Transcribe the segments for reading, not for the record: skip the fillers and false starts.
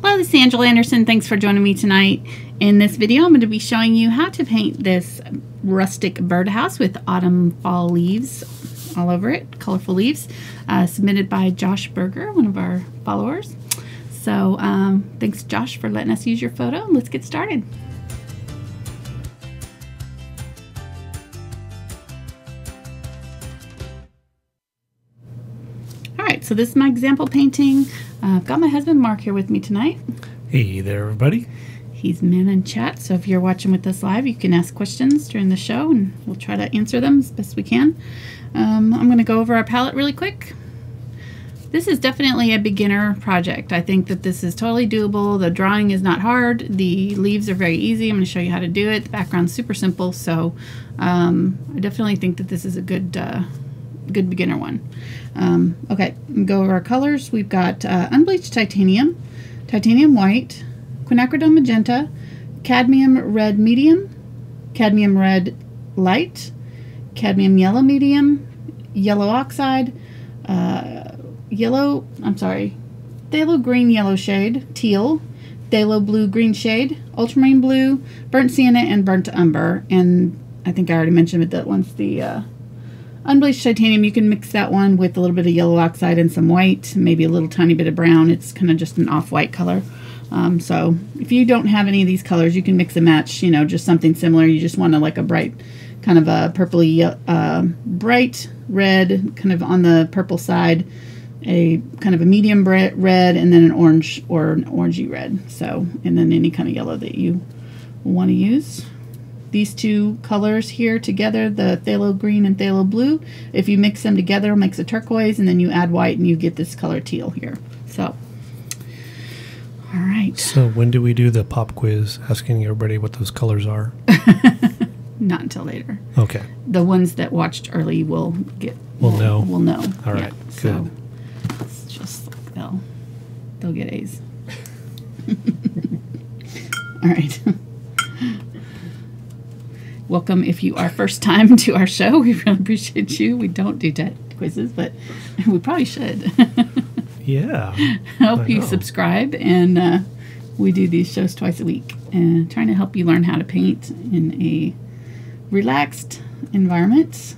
Hello, this is Angela Anderson. Thanks for joining me tonight. In this video, I'm going to be showing you how to paint this rustic birdhouse with autumn fall leaves all over it, colorful leaves, submitted by Josh Berger, one of our followers. So thanks, Josh, for letting us use your photo. Let's get started. All right, so this is my example painting. I've got my husband Mark here with me tonight. Hey there, everybody. He's man in chat, so if you're watching with us live, you can ask questions during the show, and we'll try to answer them as best we can. I'm going to go over our palette really quick. This is definitely a beginner project. I think that this is totally doable. The drawing is not hard. The leaves are very easy. I'm going to show you how to do it. The background's super simple, so I definitely think that this is a good beginner one. Okay, go over our colors. We've got unbleached titanium, titanium white, quinacridone magenta, cadmium red medium, cadmium red light, cadmium yellow medium, yellow oxide, phthalo green yellow shade, teal, phthalo blue green shade, ultramarine blue, burnt sienna, and burnt umber. And I think I already mentioned it, that one's the unbleached titanium. You can mix that one with a little bit of yellow oxide and some white, maybe a little tiny bit of brown. It's kind of just an off-white color. So if you don't have any of these colors, you can mix and match, you know, just something similar. You just want to like a bright, kind of a purpley, bright red, kind of on the purple side, a kind of a medium red, and then an orange or an orangey red. So, and then any kind of yellow that you want to use. These two colors here together, the phthalo green and phthalo blue, if you mix them together, it makes a turquoise, and then you add white and you get this color teal here. So, all right. So when do we do the pop quiz asking everybody what those colors are? Not until later. Okay. The ones that watched early will know. All right. Yeah, good. So it's just like they'll get A's. All right. Welcome if you are first time to our show. We really appreciate you. We don't do quizzes, but we probably should. Yeah. Help you subscribe, and we do these shows twice a week, and trying to help you learn how to paint in a relaxed environment.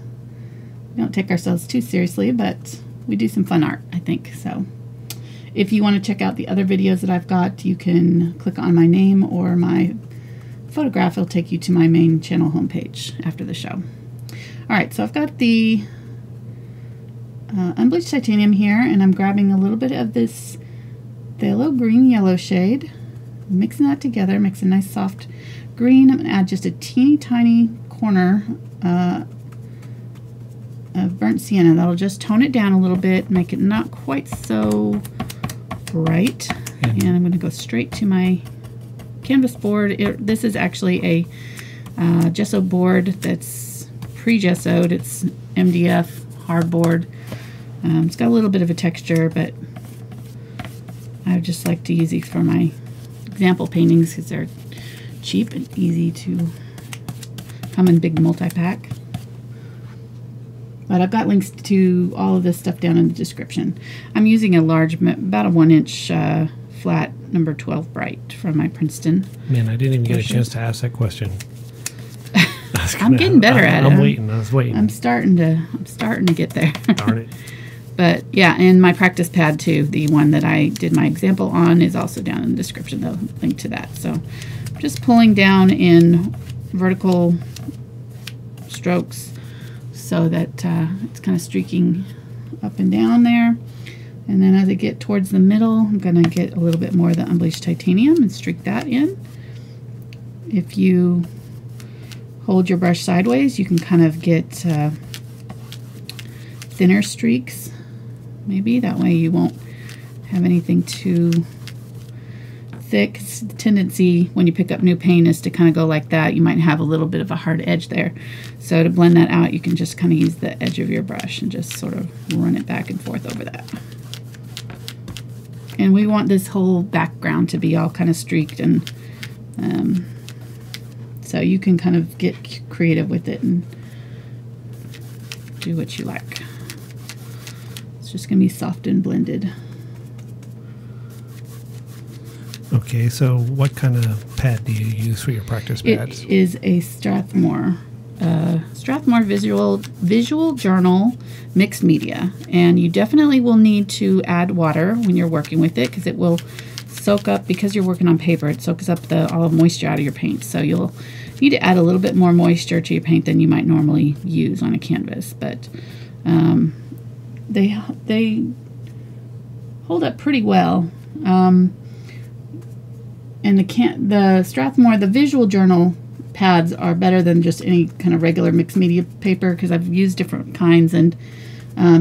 We don't take ourselves too seriously, but we do some fun art, I think. So if you want to check out the other videos that I've got, you can click on my name or my photograph. It'll take you to my main channel homepage after the show. All right, so I've got the unbleached titanium here, and I'm grabbing a little bit of this phthalo green yellow shade, mixing that together, makes a nice soft green. I'm going to add just a teeny tiny corner of burnt sienna. That'll just tone it down a little bit, make it not quite so bright. And I'm going to go straight to my canvas board. This is actually a gesso board that's pre-gessoed. It's MDF hardboard. It's got a little bit of a texture, but I just like to use these for my example paintings because they're cheap and easy to come in big multi-pack. But I've got links to all of this stuff down in the description. I'm using a large, about a 1-inch flat number 12 bright from my Princeton. Man, I didn't even get a chance to ask that question. I'm getting better at it. I'm waiting. I was waiting. I'm starting to get there. Darn it. But yeah, and my practice pad too, the one that I did my example on, is also down in the description. They'll link to that. So just pulling down in vertical strokes so that it's kind of streaking up and down there. And then as I get towards the middle, I'm going to get a little bit more of the unbleached titanium and streak that in. If you hold your brush sideways, you can kind of get thinner streaks, maybe. That way you won't have anything too thick. The tendency when you pick up new paint is to kind of go like that. You might have a little bit of a hard edge there. So to blend that out, you can just kind of use the edge of your brush and just sort of run it back and forth over that. And we want this whole background to be all kind of streaked, and so you can kind of get creative with it and do what you like. It's just going to be soft and blended. Okay, so what kind of pad do you use for your practice pads? It is a Strathmore. Strathmore Visual Journal Mixed Media. And you definitely will need to add water when you're working with it because it will soak up, because you're working on paper, it soaks up all the moisture out of your paint. So you'll need to add a little bit more moisture to your paint than you might normally use on a canvas. But they hold up pretty well. And the Strathmore, the Visual Journal pads are better than just any kind of regular mixed media paper because I've used different kinds, and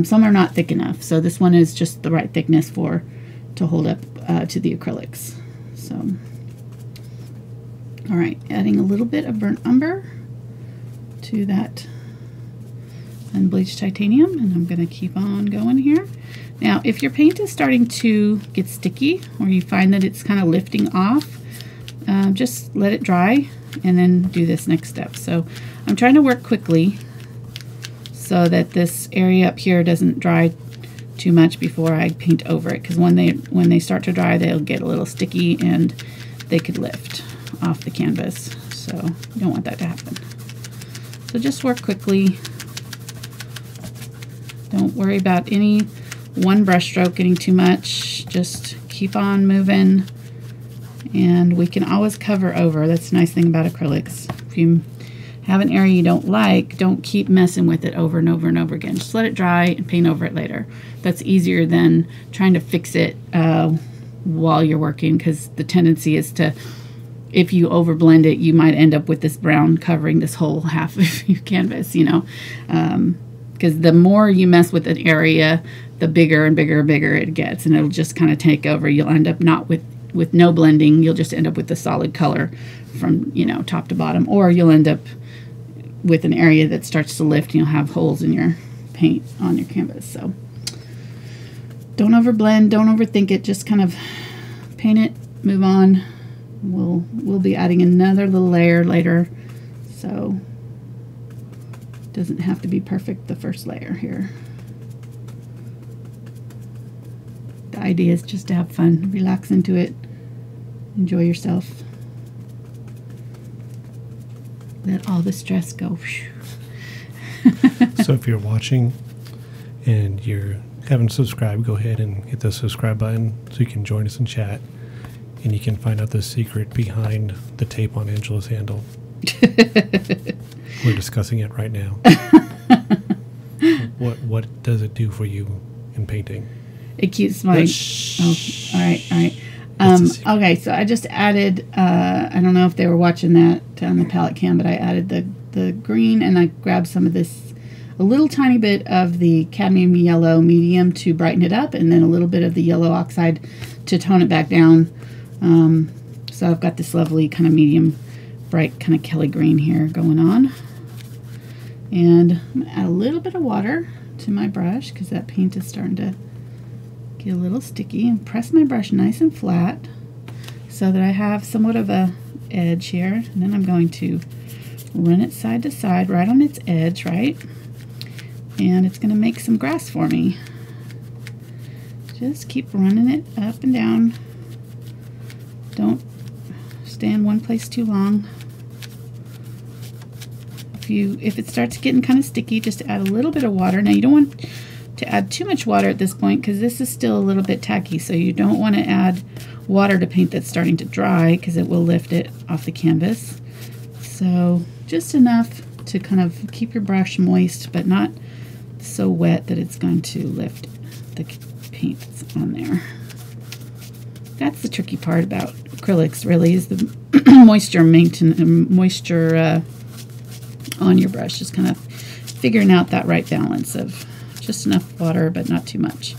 some are not thick enough. So this one is just the right thickness to hold up to the acrylics. So, all right, adding a little bit of burnt umber to that unbleached titanium, and I'm going to keep on going here. Now, if your paint is starting to get sticky or you find that it's kind of lifting off, just let it dry and then do this next step. So I'm trying to work quickly so that this area up here doesn't dry too much before I paint over it, because when they start to dry, they'll get a little sticky and they could lift off the canvas. So you don't want that to happen. So just work quickly. Don't worry about any one brush stroke getting too much. Just keep on moving, and we can always cover over. That's the nice thing about acrylics. If you have an area you don't like, don't keep messing with it over and over and over again. Just let it dry and paint over it later. That's easier than trying to fix it while you're working, because the tendency is to, if you overblend it, you might end up with this brown covering this whole half of your canvas, you know. Because the more you mess with an area, the bigger and bigger and bigger it gets, and it'll just kind of take over. You'll end up not with no blending. You'll just end up with the solid color from, you know, top to bottom, or you'll end up with an area that starts to lift and you'll have holes in your paint on your canvas. So don't overblend, don't overthink it, just kind of paint it, move on. We'll be adding another little layer later, so it doesn't have to be perfect the first layer here. The idea is just to have fun, relax into it, enjoy yourself. Let all the stress go. So if you're watching and you haven't subscribed, go ahead and hit the subscribe button so you can join us in chat, and you can find out the secret behind the tape on Angela's handle. We're discussing it right now. What does it do for you in painting? It keeps my... Oh, all right. Okay, so I just added, I don't know if they were watching that on the palette cam, but I added the green, and I grabbed some of this, a little tiny bit of the cadmium yellow medium to brighten it up, and then a little bit of the yellow oxide to tone it back down. So I've got this lovely kind of medium, bright kind of Kelly green here going on. And I'm going to add a little bit of water to my brush because that paint is starting to get a little sticky, and press my brush nice and flat so that I have somewhat of a edge here, and then I'm going to run it side to side right on its edge, right? And it's going to make some grass for me. Just keep running it up and down. Don't stay in one place too long. If it starts getting kind of sticky, just add a little bit of water. Now you don't want to add too much water at this point because this is still a little bit tacky, so you don't want to add water to paint that's starting to dry because it will lift it off the canvas. So just enough to kind of keep your brush moist but not so wet that it's going to lift the paint that's on there. That's the tricky part about acrylics, really, is the moisture on your brush, just kind of figuring out that right balance of just enough water but not too much.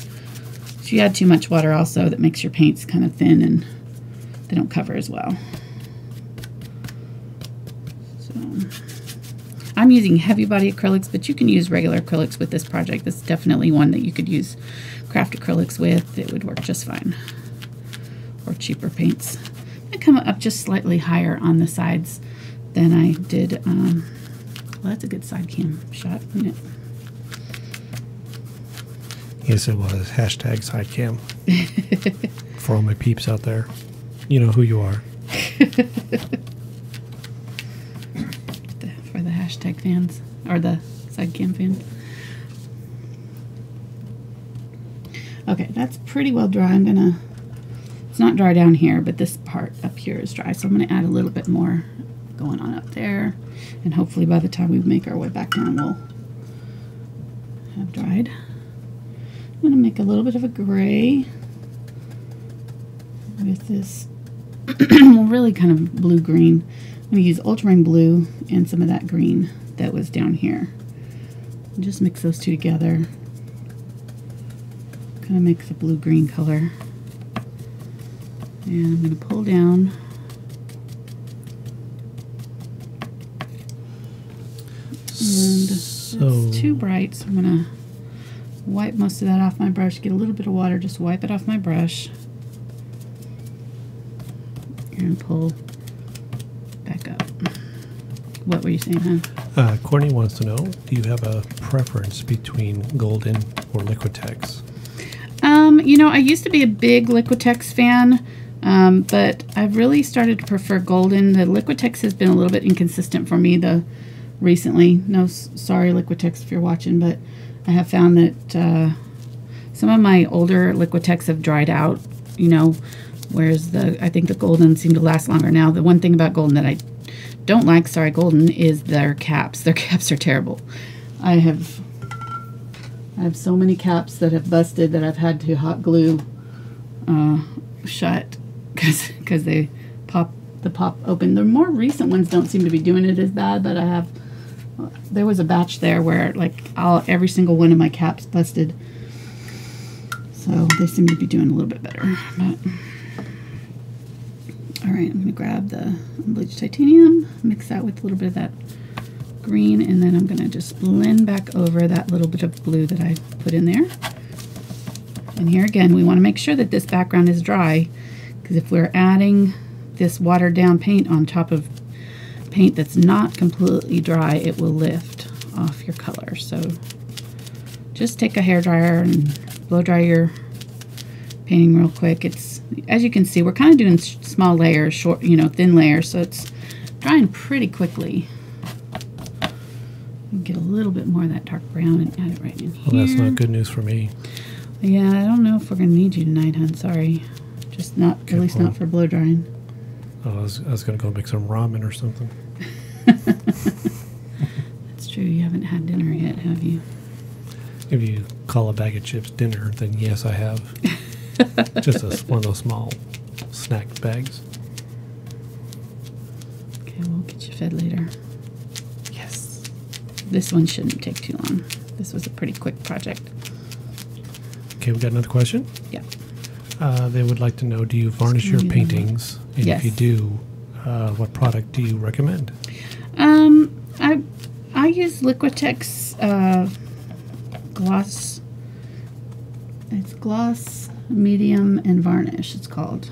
If you add too much water also, that makes your paints kind of thin and they don't cover as well. So I'm using heavy body acrylics, but you can use regular acrylics with this project. This is definitely one that you could use craft acrylics with. It would work just fine. Or cheaper paints. I'm going to come up just slightly higher on the sides than I did. Well, that's a good side cam shot, isn't it? Yes, it was. Hashtag side cam. For all my peeps out there. You know who you are. For the hashtag fans, or the sidecam fans. Okay, that's pretty well dry. It's not dry down here, but this part up here is dry, so I'm gonna add a little bit more going on up there, and hopefully by the time we make our way back down, we'll have dried. I'm gonna make a little bit of a gray with this really kind of blue-green. I'm gonna use ultramarine blue and some of that green that was down here. And just mix those two together. Kind of make the blue-green color. And I'm going to pull down. And it's too bright, so I'm going to wipe most of that off my brush. Get a little bit of water, just wipe it off my brush. And pull back up. What were you saying, hon? Courtney wants to know, do you have a preference between Golden or Liquitex? You know, I used to be a big Liquitex fan, but I've really started to prefer Golden. The Liquitex has been a little bit inconsistent for me recently. No, sorry Liquitex if you're watching, but I have found that some of my older Liquitex have dried out, you know, whereas I think the Golden seem to last longer now. The one thing about Golden that I don't like, sorry Golden, is their caps. Their caps are terrible. I have so many caps that have busted that I've had to hot glue shut because they pop open. The more recent ones don't seem to be doing it as bad, but there was a batch there where like every single one of my caps busted. So they seem to be doing a little bit better. But, all right, I'm going to grab the unbleached titanium, mix that with a little bit of that green, and then I'm going to just blend back over that little bit of blue that I put in there. And here again, we want to make sure that this background is dry, because if we're adding this watered down paint on top of paint that's not completely dry, it will lift off your color. So just take a hairdryer and blow dry your painting real quick. It's, as you can see, we're kind of doing small layers, short, you know, thin layers, so it's drying pretty quickly. Get a little bit more of that dark brown and add it right in here. Well, that's not good news for me. Yeah, I don't know if we're going to need you tonight, hon. Sorry. Just not, at least not for blow drying. Oh, I was going to go make some ramen or something. That's true. You haven't had dinner yet, have you? If you call a bag of chips dinner, then yes, I have. Just one of those small snack bags. Okay, we'll get you fed later. This one shouldn't take too long. This was a pretty quick project. Okay, we got another question. Yeah. They would like to know, do you varnish your paintings? And yes. If you do, what product do you recommend? I use Liquitex gloss. It's gloss, medium, and varnish, it's called.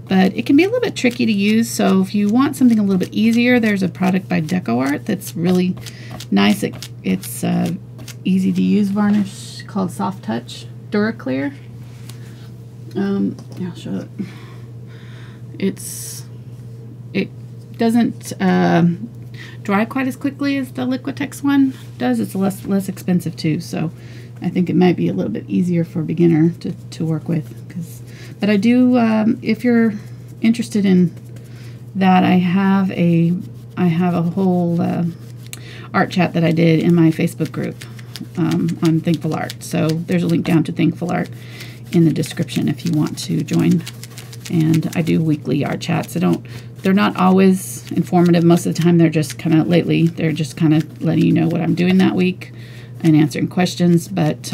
But it can be a little bit tricky to use, so if you want something a little bit easier, there's a product by DecoArt that's really nice. It's easy to use varnish called Soft Touch DuraClear. I'll show it. It doesn't dry quite as quickly as the Liquitex one does. It's less expensive too, so I think it might be a little bit easier for a beginner to work with. But I do, if you're interested in that, I have a whole art chat that I did in my Facebook group on Thinkful Art. So there's a link down to Thinkful Art in the description if you want to join. And I do weekly art chats. They're not always informative. Most of the time they're just kind of, lately, they're just kind of letting you know what I'm doing that week and answering questions. But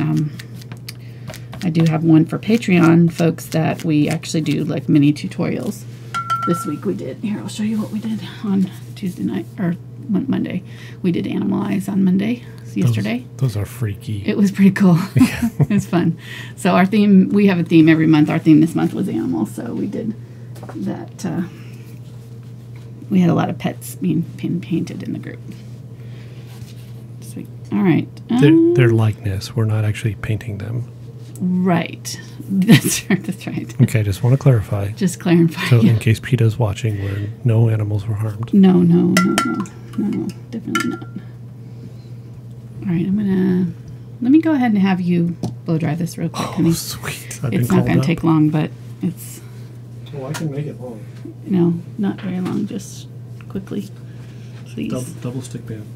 I do have one for Patreon folks that we actually do like mini tutorials. This week we did, here I'll show you what we did on Tuesday night, or Monday. We did animal eyes on Monday, yesterday. Those are freaky. It was pretty cool. It was fun. So our theme, we have a theme every month. Our theme this month was animals, so we did that. We had a lot of pets being painted in the group. Sweet. All right. Their likeness. We're not actually painting them. Right. That's right. Okay, just want to clarify. Just clarify. So yeah. in case PETA's watching, where no animals were harmed. No, definitely not. All right, let me go ahead and have you blow dry this real quick, honey. Oh, sweet. It's not going to take long, but it's, Oh, I can make it long. not very long, just quickly, please. Double stick man.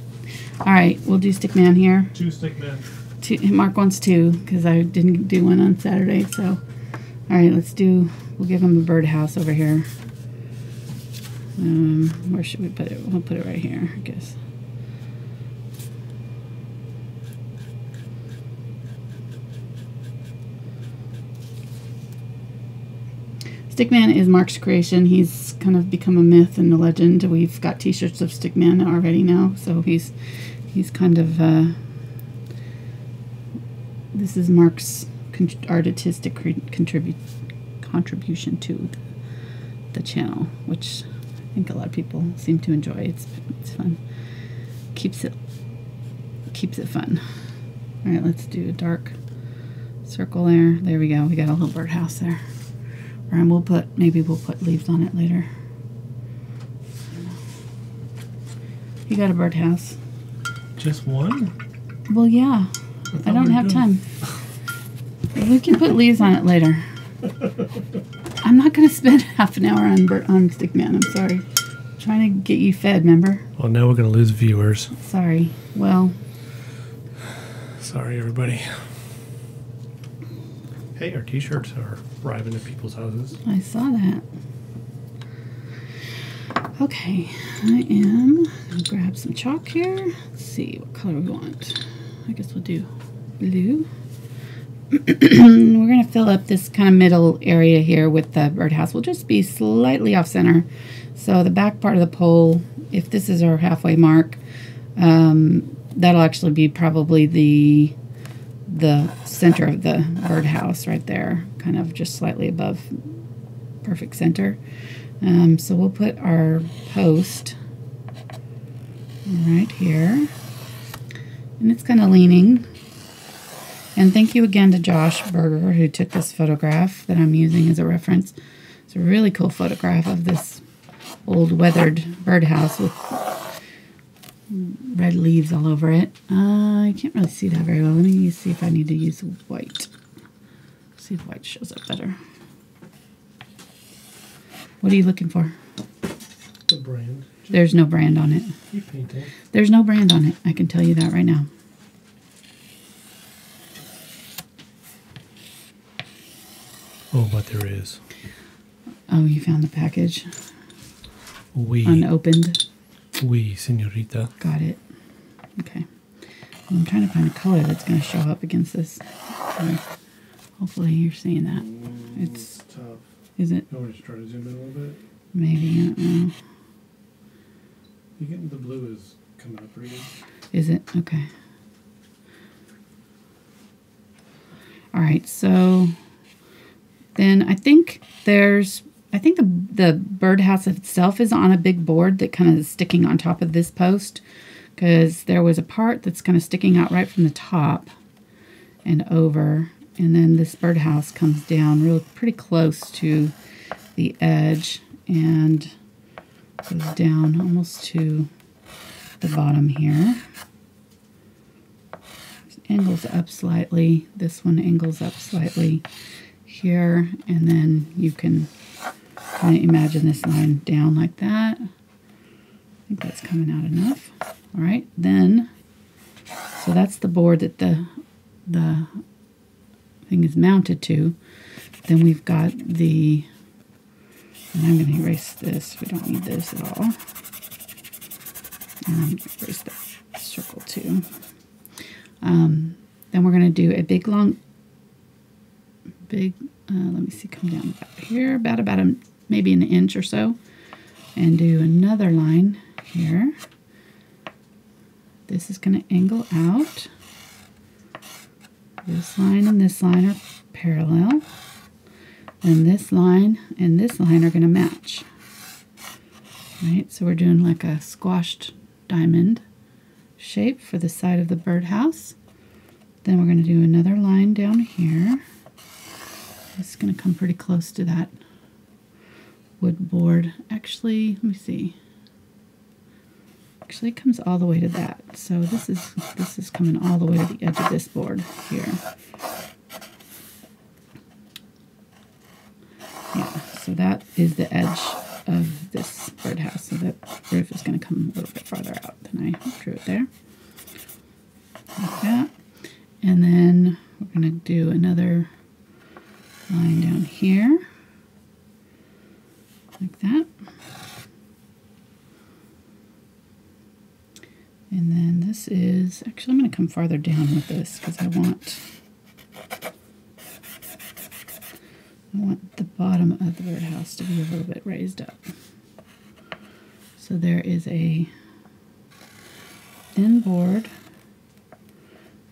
All right, we'll do stick man here. 2 stick man. Mark wants 2 because I didn't do one on Saturday, so. All right, we'll give him a birdhouse over here. Where should we put it? We'll put it right here, I guess. Stickman is Mark's creation. He's kind of become a myth and a legend. We've got t-shirts of Stickman already now, so he's kind of this is Mark's artistic contribution to the channel, which I think a lot of people seem to enjoy. It's fun. Keeps it fun. All right, let's do a dark circle there. There we go. We got a little birdhouse there. And maybe we'll put leaves on it later. You got a birdhouse? Just one? Well, yeah. I don't have time. We can put leaves on it later. I'm not going to spend half an hour on Stickman. I'm sorry. I'm trying to get you fed, remember? Well, now we're going to lose viewers. Sorry. Well. Sorry, everybody. Hey, our t-shirts are arriving at people's houses. I saw that. Okay, I am going to grab some chalk here. Let's see what color we want. I guess we'll do blue. We're going to fill up this kind of middle area here with the birdhouse. We'll just be slightly off center. So the back part of the pole, if this is our halfway mark, that'll actually be probably the center of the birdhouse right there, kind of just slightly above perfect center. So we'll put our post right here, and it's kind of leaning. And thank you again to Josh Berger, who took this photograph that I'm using as a reference. It's a really cool photograph of this old weathered birdhouse with red leaves all over it. I can't really see that very well. Let me see if I need to use white. See if white shows up better. What are you looking for? The brand. There's no brand on it. You painted. There's no brand on it. I can tell you that right now. Oh, but there is. Oh, you found the package? Oui. Unopened? Oui, señorita. Got it. Okay. I'm trying to find a color that's going to show up against this. Hopefully you're seeing that. It's tough. Is it? I want to try to zoom in a little bit. Maybe, I don't know. You getting the blue is coming up pretty good. Is it? Okay. All right, so then I think the birdhouse itself is on a big board that kind of is sticking on top of this post, because there was a part that's kind of sticking out right from the top and over, and then this birdhouse comes down pretty close to the edge and goes down almost to the bottom here. Angles up slightly. This one angles up slightly here, and then you can kind of imagine this line down like that. I think that's coming out enough. All right, then, so that's the board that the thing is mounted to. Then we've got and I'm going to erase this. We don't need this at all. And I'm going to erase that circle too. Then we're going to do a big, let me see, come down about here, about maybe an inch or so, and do another line here. This is going to angle out. This line and this line are parallel, and this line and this line are going to match. Right, so we're doing like a squashed diamond shape for the side of the birdhouse. Then we're going to do another line down here. It's going to come pretty close to that wood board. Actually, let me see. Actually, it comes all the way to that. So this is coming all the way to the edge of this board here. Yeah, so that is the edge of this birdhouse. So that roof is going to come a little bit farther out than I drew it there. Like that. And then we're going to do another line down here. Like that. And then this is, actually I'm going to come farther down with this because I want the bottom of the birdhouse to be a little bit raised up. So there is a thin board.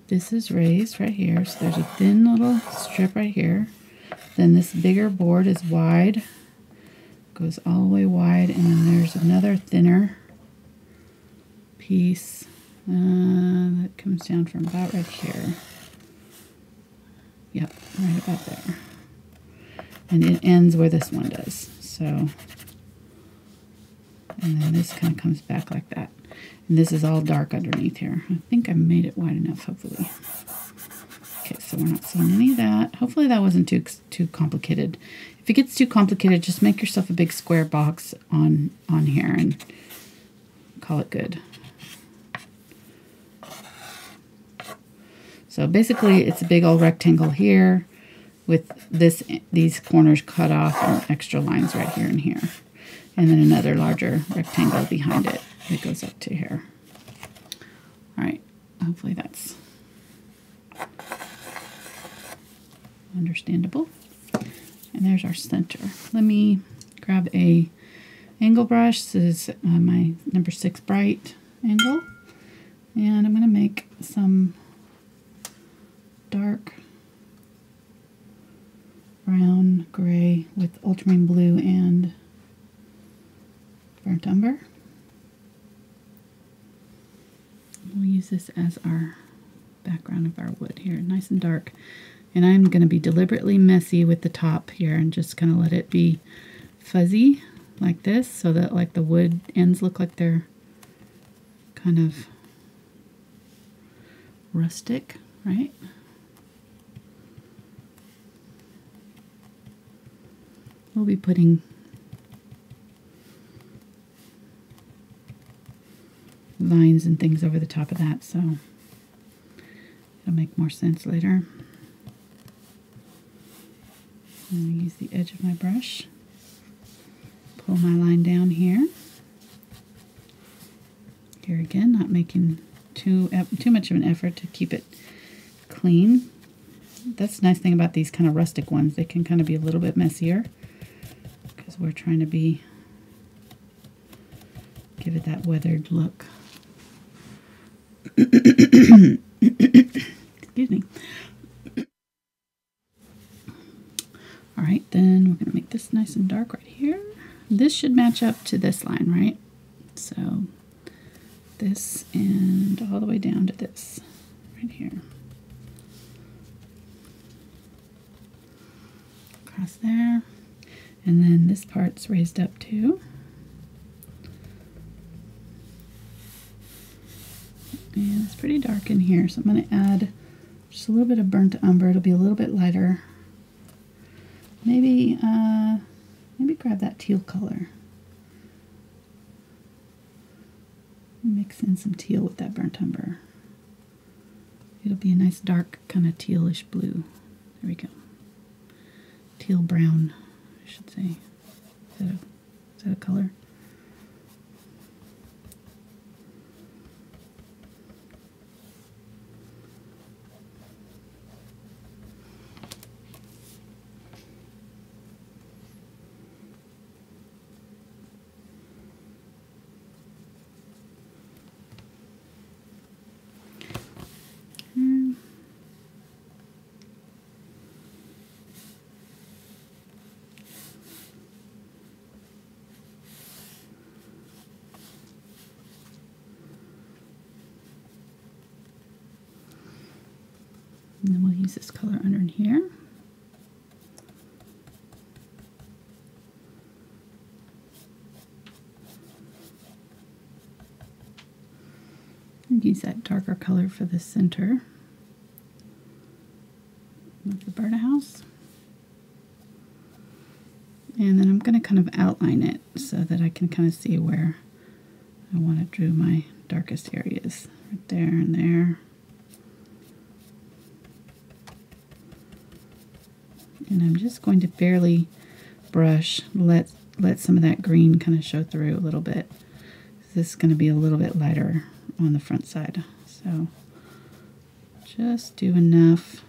This is raised right here. So there's a thin little strip right here. Then this bigger board is wide. Goes all the way wide. And then there's another thinner piece that comes down from about right here. Yep, right about there. And it ends where this one does. So, and then this kind of comes back like that. And this is all dark underneath here. I think I made it wide enough, hopefully. Okay, so we're not seeing any of that. Hopefully that wasn't too complicated. If it gets too complicated, just make yourself a big square box on here and call it good. So basically it's a big old rectangle here with these corners cut off and extra lines right here and here. And then another larger rectangle behind it that goes up to here. All right, hopefully that's understandable. And there's our center. Let me grab a angle brush. This is my number 6 bright angle. And I'm going to make some dark brown gray with ultramarine blue and burnt umber. We'll use this as our background of our wood here, nice and dark. And I'm going to be deliberately messy with the top here and just kind of let it be fuzzy like this so that like the wood ends look like they're kind of rustic, right? We'll be putting lines and things over the top of that, so it'll make more sense later. I'm going to use the edge of my brush, pull my line down here. Here again, not making too much of an effort to keep it clean. That's the nice thing about these kind of rustic ones. They can kind of be a little bit messier because we're trying to give it that weathered look. Excuse me. All right, then we're going to make this nice and dark right here. This should match up to this line, right? So this and all the way down to this right here. Across there. And then this part's raised up too. And it's pretty dark in here, so I'm going to add just a little bit of burnt umber. It'll be a little bit lighter. Maybe grab that teal color. Mix in some teal with that burnt umber. It'll be a nice dark kind of tealish blue. There we go. Teal brown, I should say. Is that a color? And then we'll use this color under in here. use that darker color for the center of the birdhouse. And then I'm going to kind of outline it so that I can kind of see where I want to draw my darkest areas. Right there and there. And I'm just going to barely brush, let some of that green kind of show through a little bit. This is going to be a little bit lighter on the front side. So just do enough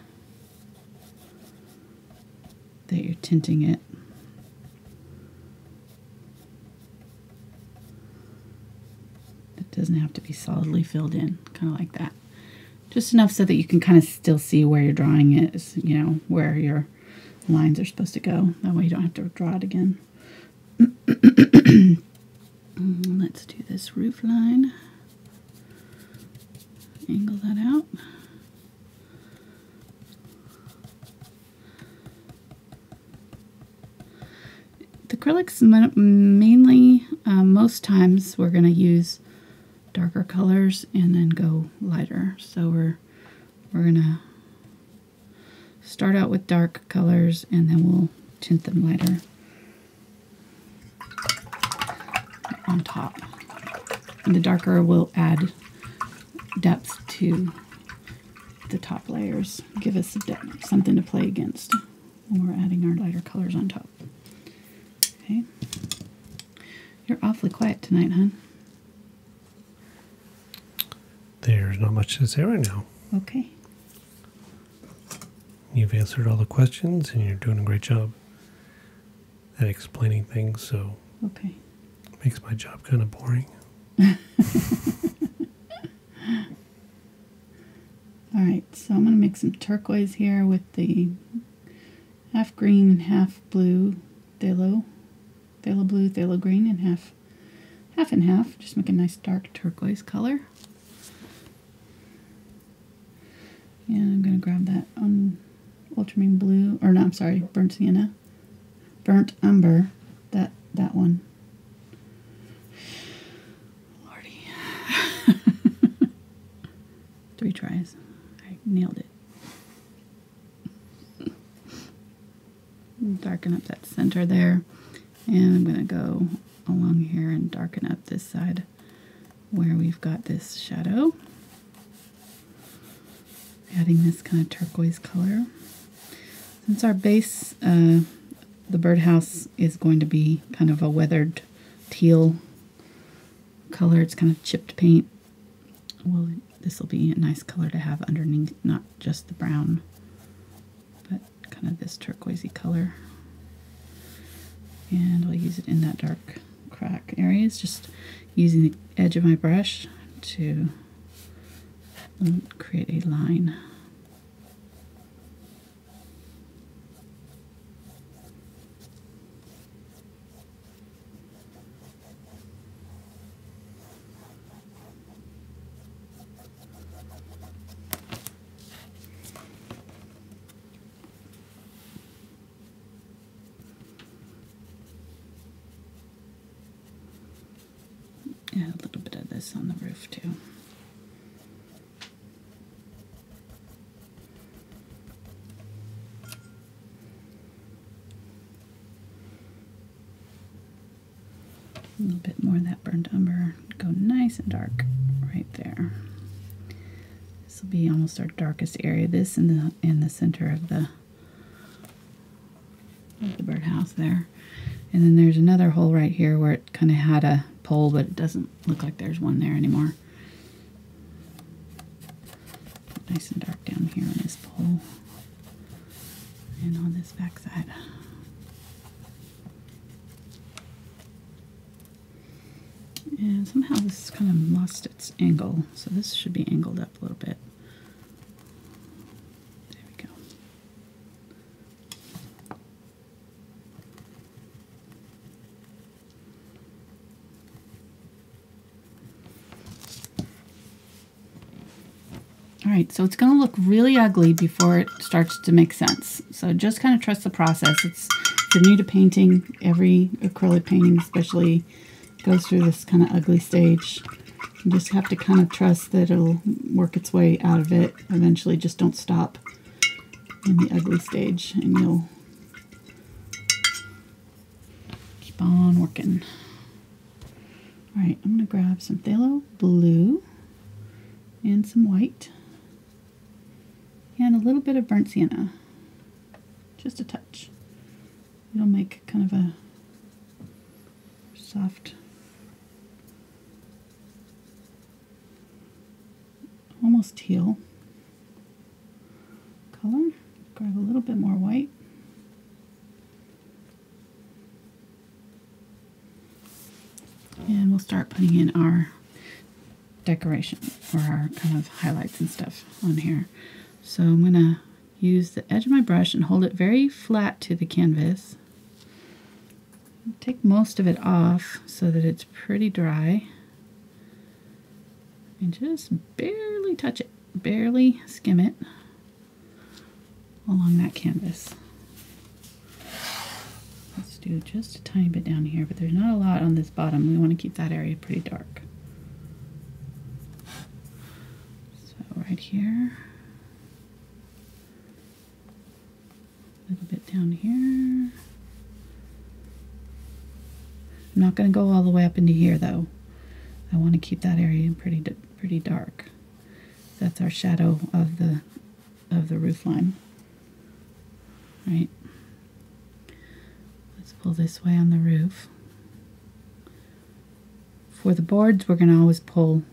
that you're tinting it. It doesn't have to be solidly filled in, kind of like that. Just enough so that you can kind of still see where you're drawing it, you know, where your lines are supposed to go. That way you don't have to draw it again. Let's do this roof line. Angle that out. The acrylics mainly, most times we're going to use darker colors and then go lighter. So we're going to start out with dark colors and then we'll tint them lighter on top. And the darker will add depth to the top layers, give us something to play against when we're adding our lighter colors on top. Okay. You're awfully quiet tonight, hon. There's not much to say right now. Okay. You've answered all the questions and you're doing a great job at explaining things, so okay. It makes my job kind of boring. Alright, so I'm going to make some turquoise here with the half green and half blue phthalo blue, phthalo green, and half and half. Just make a nice dark turquoise color. And I'm going to grab that ultramarine blue, or no, I'm sorry, burnt sienna, burnt umber, that one. Lordy. 3 tries. I nailed it. Darken up that center there. And I'm going to go along here and darken up this side where we've got this shadow. Adding this kind of turquoise color. Since our base, the birdhouse is going to be kind of a weathered teal color, it's kind of chipped paint. Well, this will be a nice color to have underneath, not just the brown, but kind of this turquoisey color. And I'll use it in that dark crack areas, just using the edge of my brush to create a line. Add a little bit of this on the roof too. A little bit more of that burnt umber. Go nice and dark right there. This will be almost our darkest area. This in the center of the birdhouse there. And then there's another hole right here where it kind of had a pole, but it doesn't look like there's one there anymore. Nice and dark down here on this pole and on this back side. And somehow this kind of lost its angle, so this should be angled up a little bit. There we go. Alright, so it's going to look really ugly before it starts to make sense. So just kind of trust the process. If you're new to painting, every acrylic painting especially goes through this kind of ugly stage. You just have to kind of trust that it'll work its way out of it. Eventually, just don't stop in the ugly stage, and you'll keep on working. All right, I'm going to grab some phthalo blue and some white and a little bit of burnt sienna, just a touch. It'll make kind of a soft, almost teal color. Grab a little bit more white. And we'll start putting in our decoration, or our kind of highlights and stuff on here. So I'm going to use the edge of my brush and hold it very flat to the canvas. Take most of it off so that it's pretty dry. And just barely touch it, barely skim it along that canvas. Let's do just a tiny bit down here, but there's not a lot on this bottom. We want to keep that area pretty dark. So right here, a little bit down here. I'm not going to go all the way up into here though. I want to keep that area pretty dark. That's our shadow of the roof line. Right. Let's pull this way on the roof. For the boards, we're going to always pull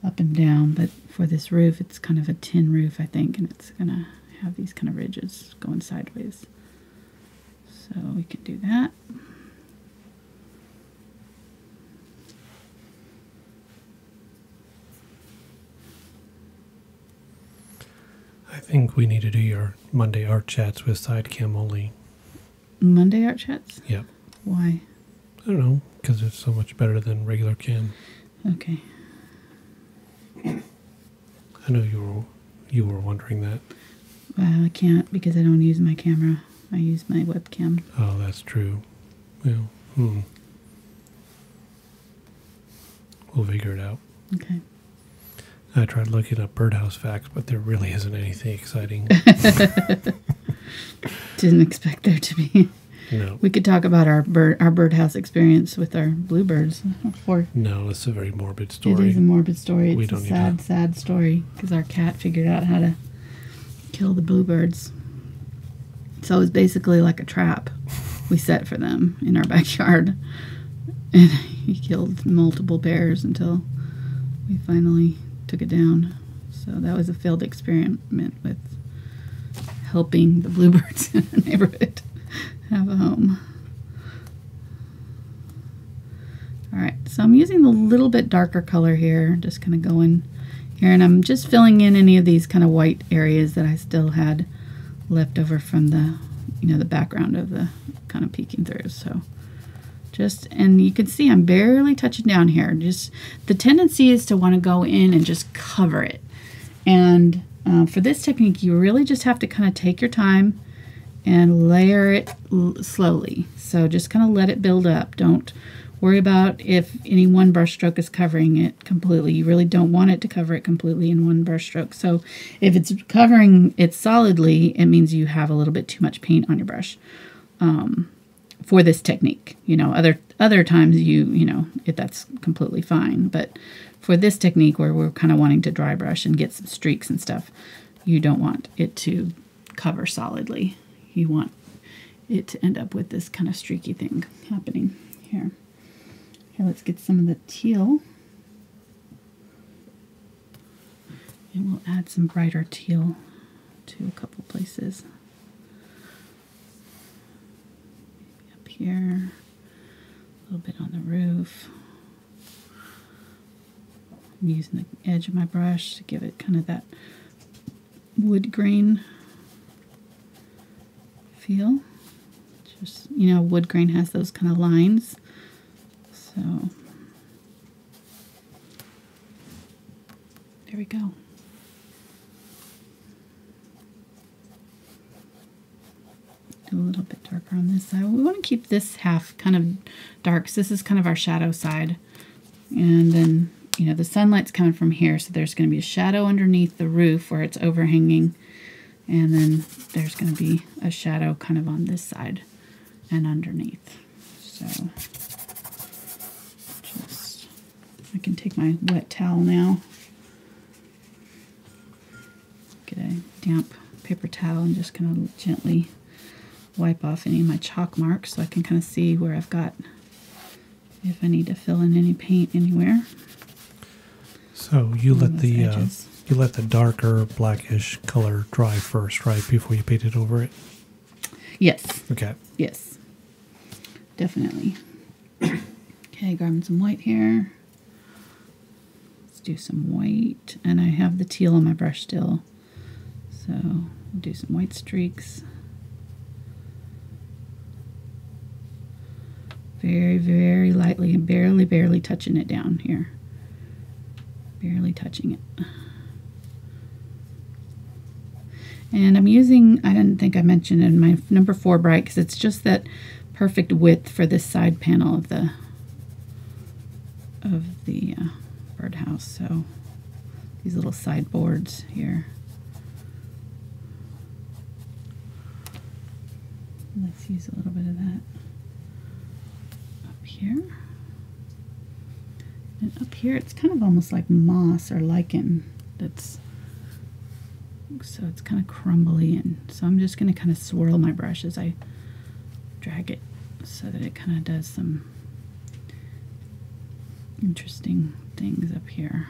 up and down, but for this roof, it's kind of a tin roof, I think, and it's going to have these kind of ridges going sideways. So we can do that. I think we need to do your Monday art chats with side cam only. Monday art chats? Yep. Why? I don't know, because it's so much better than regular cam. Okay. I know you were wondering that. Well, I can't because I don't use my camera. I use my webcam. Oh, that's true. Well, we'll figure it out. Okay. I tried looking up Birdhouse facts, but there really isn't anything exciting. Didn't expect there to be. No. We could talk about our birdhouse experience with our bluebirds. No, it's a very morbid story. It is a morbid story. We It's a don't need sad, to. sad story because our cat figured out how to kill the bluebirds. So it was basically like a trap we set for them in our backyard. And he killed multiple bears until we finally took it down. So that was a failed experiment with helping the bluebirds in the neighborhood have a home. Alright, so I'm using a little bit darker color here, just kind of going here, and I'm just filling in any of these kind of white areas that I still had left over from the, the background of the kind of peeking through. So and you can see I'm barely touching down here. Just the tendency is to want to go in and just cover it. And for this technique, you really just have to kind of take your time and layer it slowly. So just kind of let it build up. Don't worry about if any one brush stroke is covering it completely. You really don't want it to cover it completely in one brush stroke. So if it's covering it solidly, it means you have a little bit too much paint on your brush. For this technique, other times that's completely fine. But for this technique where we're kind of wanting to dry brush and get some streaks and stuff, you don't want it to cover solidly. You want it to end up with this kind of streaky thing happening here. Here, let's get some of the teal. And we'll add some brighter teal to a couple places. Here, a little bit on the roof. I'm using the edge of my brush to give it kind of that wood grain feel. Just, wood grain has those kind of lines. So, there we go. Do a little bit darker on this side. We want to keep this half kind of dark. So this is kind of our shadow side. And then you know, the sunlight's coming from here, so there's going to be a shadow underneath the roof where it's overhanging, and then there's going to be a shadow kind of on this side and underneath. So just, I can take my wet towel now, get a damp paper towel and just kind of gently wipe off any of my chalk marks so I can kind of see where I've got, if I need to fill in any paint anywhere. So you let the darker blackish color dry first, right, before you paint it over it? Yes. Okay. Yes. Definitely. Okay, grabbing some white here. Let's do some white. And I have the teal on my brush still. So I'll do some white streaks. Very, very lightly and barely touching it down here. Barely touching it. And I'm using, I didn't think I mentioned in my number 4 bright because it's just that perfect width for this side panel of the birdhouse. So these little sideboards here. Let's use a little bit of that up here. And up here it's kind of almost like moss or lichen. So it's kind of crumbly, and so I'm just going to kind of swirl my brush as I drag it so that it kind of does some interesting things up here.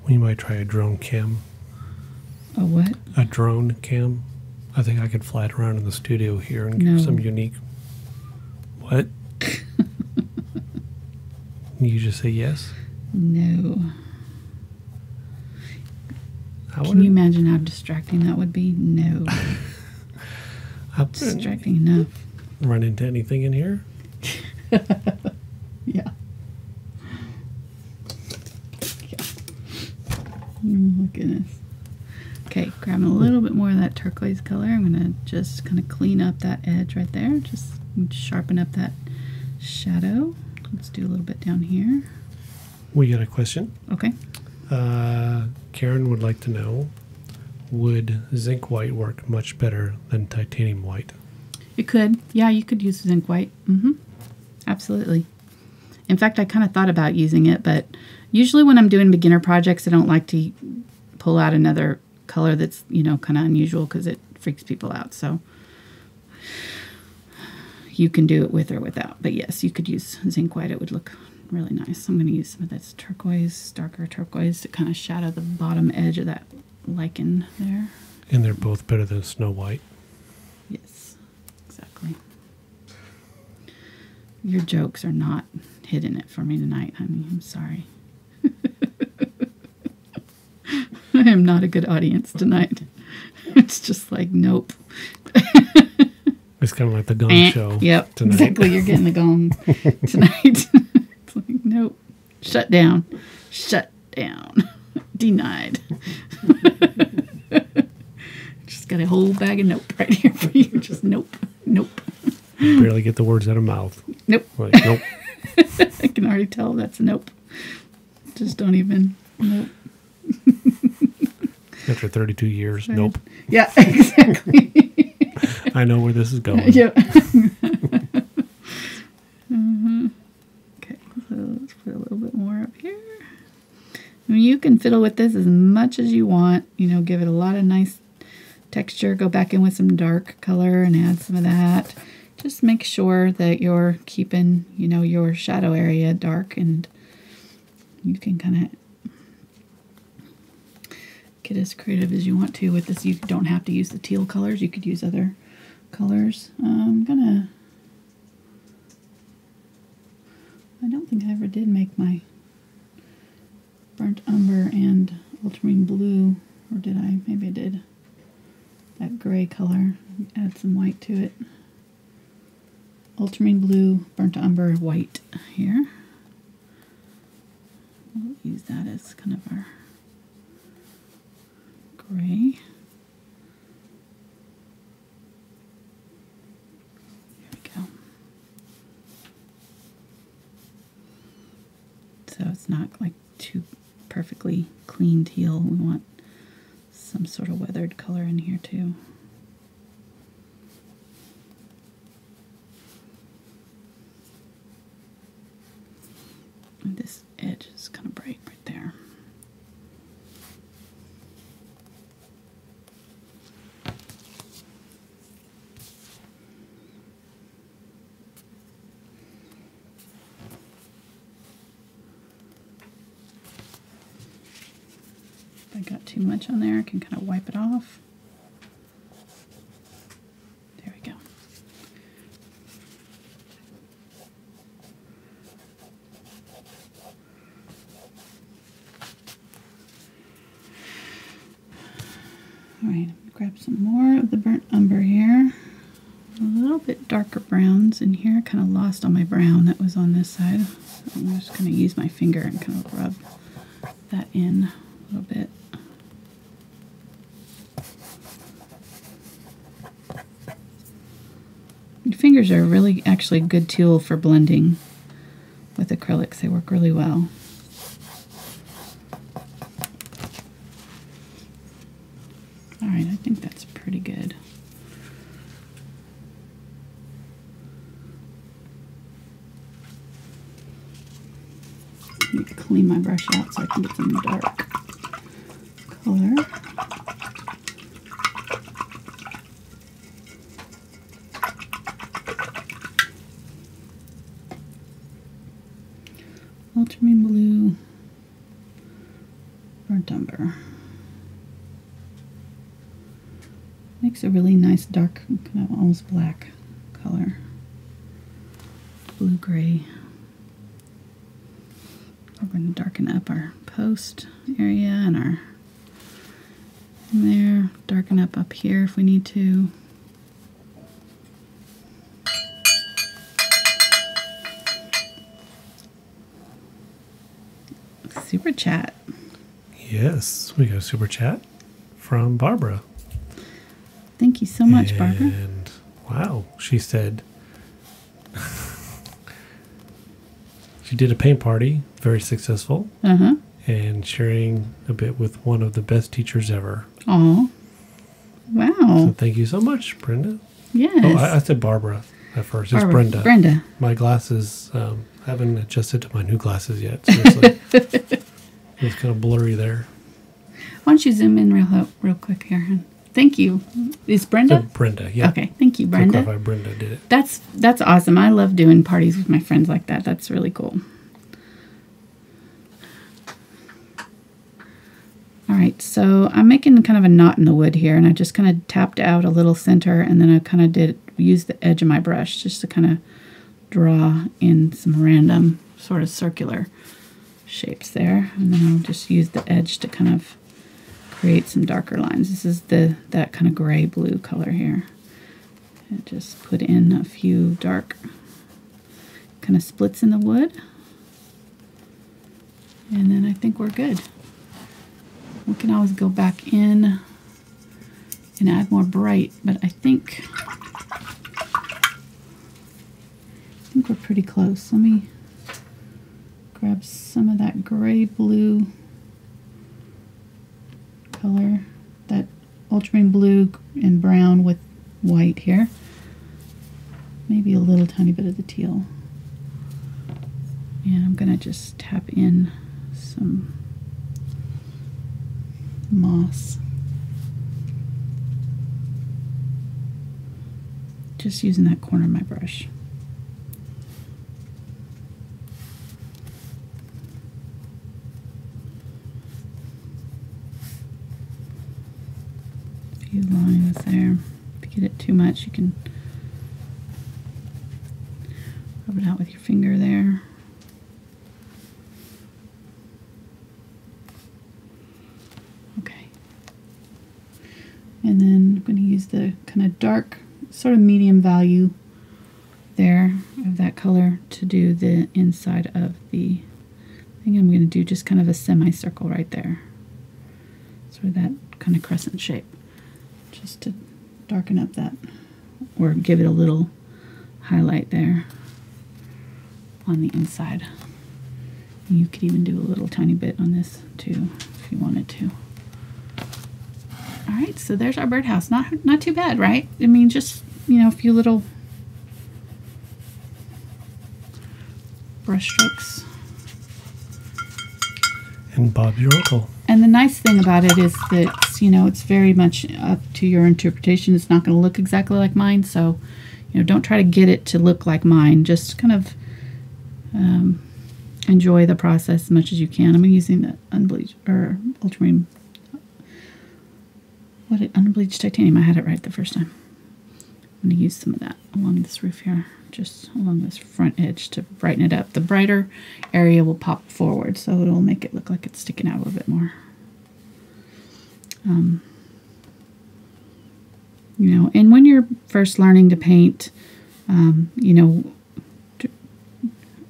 We might try a drone cam. A what? A drone cam. I think I could fly it around in the studio here and give some unique... What? You just say yes? No. Can you imagine how distracting that would be? No. Distracting enough. Run into anything in here? Yeah. Oh, goodness. Okay, grabbing a little bit more of that turquoise color. I'm going to just kind of clean up that edge right there. Just sharpen up that shadow. Let's do a little bit down here. We got a question. Okay. Karen would like to know, would zinc white work much better than titanium white? It could. Yeah, you could use zinc white. Absolutely. In fact, I kind of thought about using it, but usually when I'm doing beginner projects, I don't like to pull out another color that's, you know, kind of unusual because it freaks people out. So you can do it with or without. But yes, you could use zinc white. It would look really nice. I'm going to use some of this turquoise, darker turquoise, to kind of shadow the bottom edge of that lichen there. And they're both better than Snow White. Yes, exactly. Your jokes are not hitting it for me tonight, honey. I'm sorry. I am not a good audience tonight. It's just like, nope. It's kind of like the Gong Show. Yep, tonight. Exactly. You're getting the Gong tonight. It's like, nope. Shut down. Shut down. Denied. Just got a whole bag of nope right here for you. Just nope. Nope. You barely get the words out of mouth. Nope. Like, nope. I can already tell that's a nope. Just don't even. Nope. After 32 years, nope. Yeah, exactly. I know where this is going. Yeah. Okay, so let's put a little bit more up here. I mean, you can fiddle with this as much as you want. You know, give it a lot of nice texture. Go back in with some dark color and add some of that. Just make sure that you're keeping, you know, your shadow area dark, and you can kind of get as creative as you want to with this. You don't have to use the teal colors. You could use other colors. I don't think I ever did make my burnt umber and ultramarine blue, or did I? Maybe I did. That gray color. Add some white to it. Ultramarine blue, burnt umber, white here. We'll use that as kind of our gray. There we go. It's not like too perfectly clean teal. We want some sort of weathered color in here too. And this edge is kind of bright right there. If I got too much on there, I can kind of wipe it off. There we go. All right, grab some more of the burnt umber here. A little bit darker browns in here. Kind of lost all my brown that was on this side. So I'm just going to use my finger and kind of rub that in a little bit. Your fingers are really actually a good tool for blending with acrylics. They work really well. All right, I think that's pretty good. I need to clean my brush out so I can get some dark color. Ultramarine blue, burnt umber. Makes a really nice dark, kind of almost black color. Blue-gray. We're going to darken up our post area and our in there. Darken up here if we need to. Super chat. Yes, we got a super chat from Barbara. Thank you so much, Barbara. And wow, she said she did a paint party, very successful, and sharing a bit with one of the best teachers ever. Oh, wow! So thank you so much, Brenda. Yes. Oh, I said Barbara at first. It's Brenda. Brenda. My glasses. Haven't adjusted to my new glasses yet. Seriously, it's kind of blurry there. Why don't you zoom in real quick here? Thank you. Is Brenda? Brenda, yeah. Okay, thank you, Brenda. Brenda did it. That's awesome. I love doing parties with my friends like that. That's really cool. All right, so I'm making kind of a knot in the wood here, and I just kind of tapped out a little center, and then I kind of used the edge of my brush just to kind of draw in some random sort of circular shapes there, and then I'll just use the edge to kind of create some darker lines. This is that kind of gray blue color here. And just put in a few dark kind of splits in the wood, and then I think we're good. We can always go back in and add more bright, but I think we're pretty close. Let me grab some of that gray blue color, that ultramarine blue and brown with white here. Maybe a little tiny bit of the teal. And I'm going to just tap in some moss. Just using that corner of my brush. Few lines there. If you get it too much, you can rub it out with your finger there. Okay. And then I'm going to use the kind of dark, sort of medium value there of that color to do the inside of the thing. I'm going to do just kind of a semicircle right there. Sort of that kind of crescent shape. Just to darken up that, or give it a little highlight there on the inside. You could even do a little tiny bit on this too if you wanted to. All right, so there's our birdhouse. Not too bad, right? I mean, just, you know, a few little brush strokes. And Bob's your uncle. And the nice thing about it is that, you know, it's very much up to your interpretation. It's not going to look exactly like mine, so, you know, don't try to get it to look like mine. Just kind of enjoy the process as much as you can. I'm using the unbleached, or ultramarine, unbleached titanium. I had it right the first time. I'm going to use some of that along this roof here, just along this front edge to brighten it up. The brighter area will pop forward, so it'll make it look like it's sticking out a little bit more. You know, and when you're first learning to paint, you know,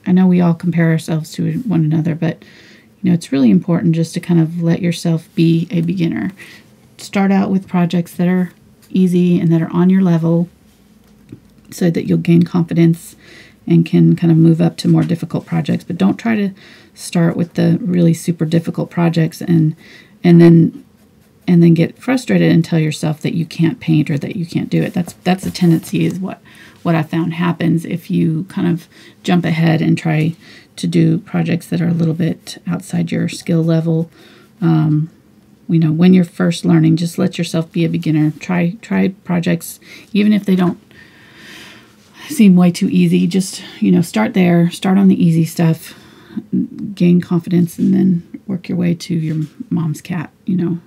I know we all compare ourselves to one another, but, you know, it's really important just to kind of let yourself be a beginner. Start out with projects that are easy and that are on your level, so that you'll gain confidence and can kind of move up to more difficult projects. But don't try to start with the really super difficult projects and then get frustrated and tell yourself that you can't paint or that you can't do it. That's a tendency, is what I found happens if you kind of jump ahead and try to do projects that are a little bit outside your skill level. You know, when you're first learning, just let yourself be a beginner. Try projects, even if they don't seem way too easy. Just, you know, start there, start on the easy stuff, gain confidence, and then work your way to your mom's cat, you know,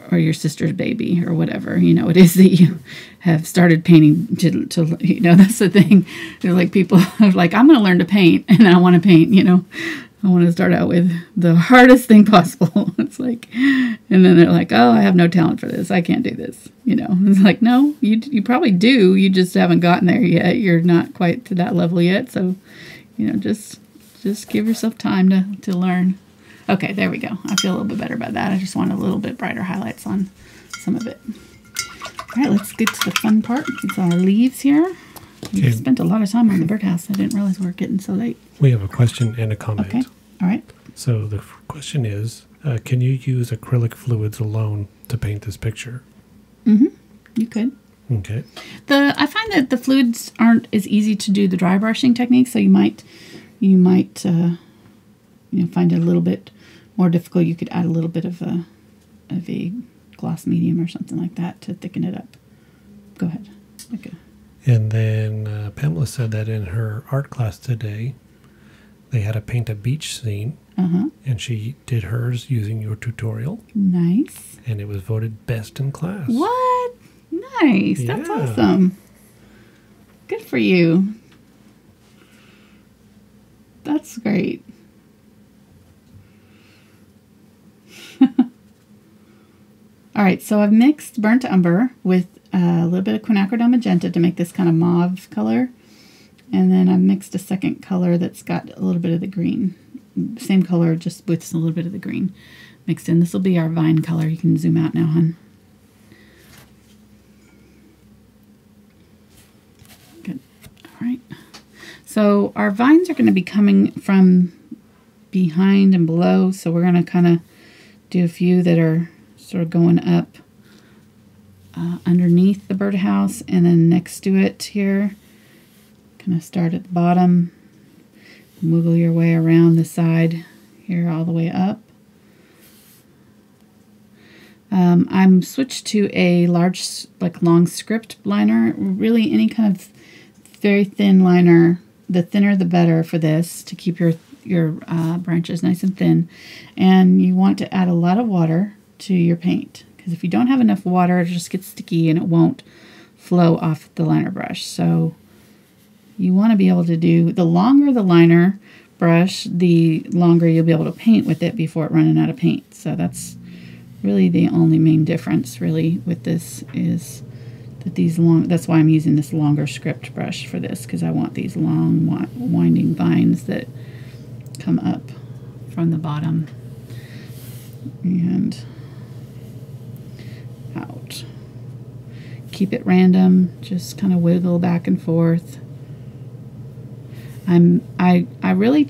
or your sister's baby, or whatever, you know, it is that you have started painting to you know, that's the thing. They're like, people are like, I'm going to learn to paint, and I want to paint, you know, I want to start out with the hardest thing possible. It's like, and then they're like, oh, I have no talent for this. I can't do this. You know, it's like, no, you probably do. You just haven't gotten there yet. You're not quite to that level yet. So, you know, just give yourself time to learn. Okay, there we go. I feel a little bit better about that. I just want a little bit brighter highlights on some of it. All right, let's get to the fun part. These are our leaves here. We spent a lot of time on the birdhouse. I didn't realize we were getting so late. We have a question and a comment. Okay, all right. So the question is, can you use acrylic fluids alone to paint this picture? Mm-hmm, you could. Okay. I find that the fluids aren't as easy to do the dry brushing technique, so you might you know, find it a little bit more difficult. You could add a little bit of a gloss medium or something like that to thicken it up. Go ahead. Okay. And then Pamela said that in her art class today, they had to paint a beach scene, and she did hers using your tutorial. Nice. And it was voted best in class. What? Nice. Yeah. That's awesome. Good for you. That's great. All right, so I've mixed burnt umber with a little bit of quinacridone magenta to make this kind of mauve color. And then I've mixed a second color that's got a little bit of the green. Same color, just with a little bit of the green mixed in. This will be our vine color. You can zoom out now, hon. Good. All right. So our vines are going to be coming from behind and below. So we're going to kind of do a few that are sort of going up underneath the birdhouse, and then next to it here. Kind of start at the bottom, wiggle your way around the side here all the way up. I'm switched to a large, like long script liner. Really, any kind of very thin liner, the thinner the better for this, to keep your branches nice and thin. And you want to add a lot of water to your paint, because if you don't have enough water, it just gets sticky and it won't flow off the liner brush. So you want to be able to do, the longer the liner brush, the longer you'll be able to paint with it before it running out of paint. So that's really the only main difference really with this, is that these long, that's why I'm using this longer script brush for this, because I want these long winding vines that come up from the bottom and out. Keep it random, just kind of wiggle back and forth. I really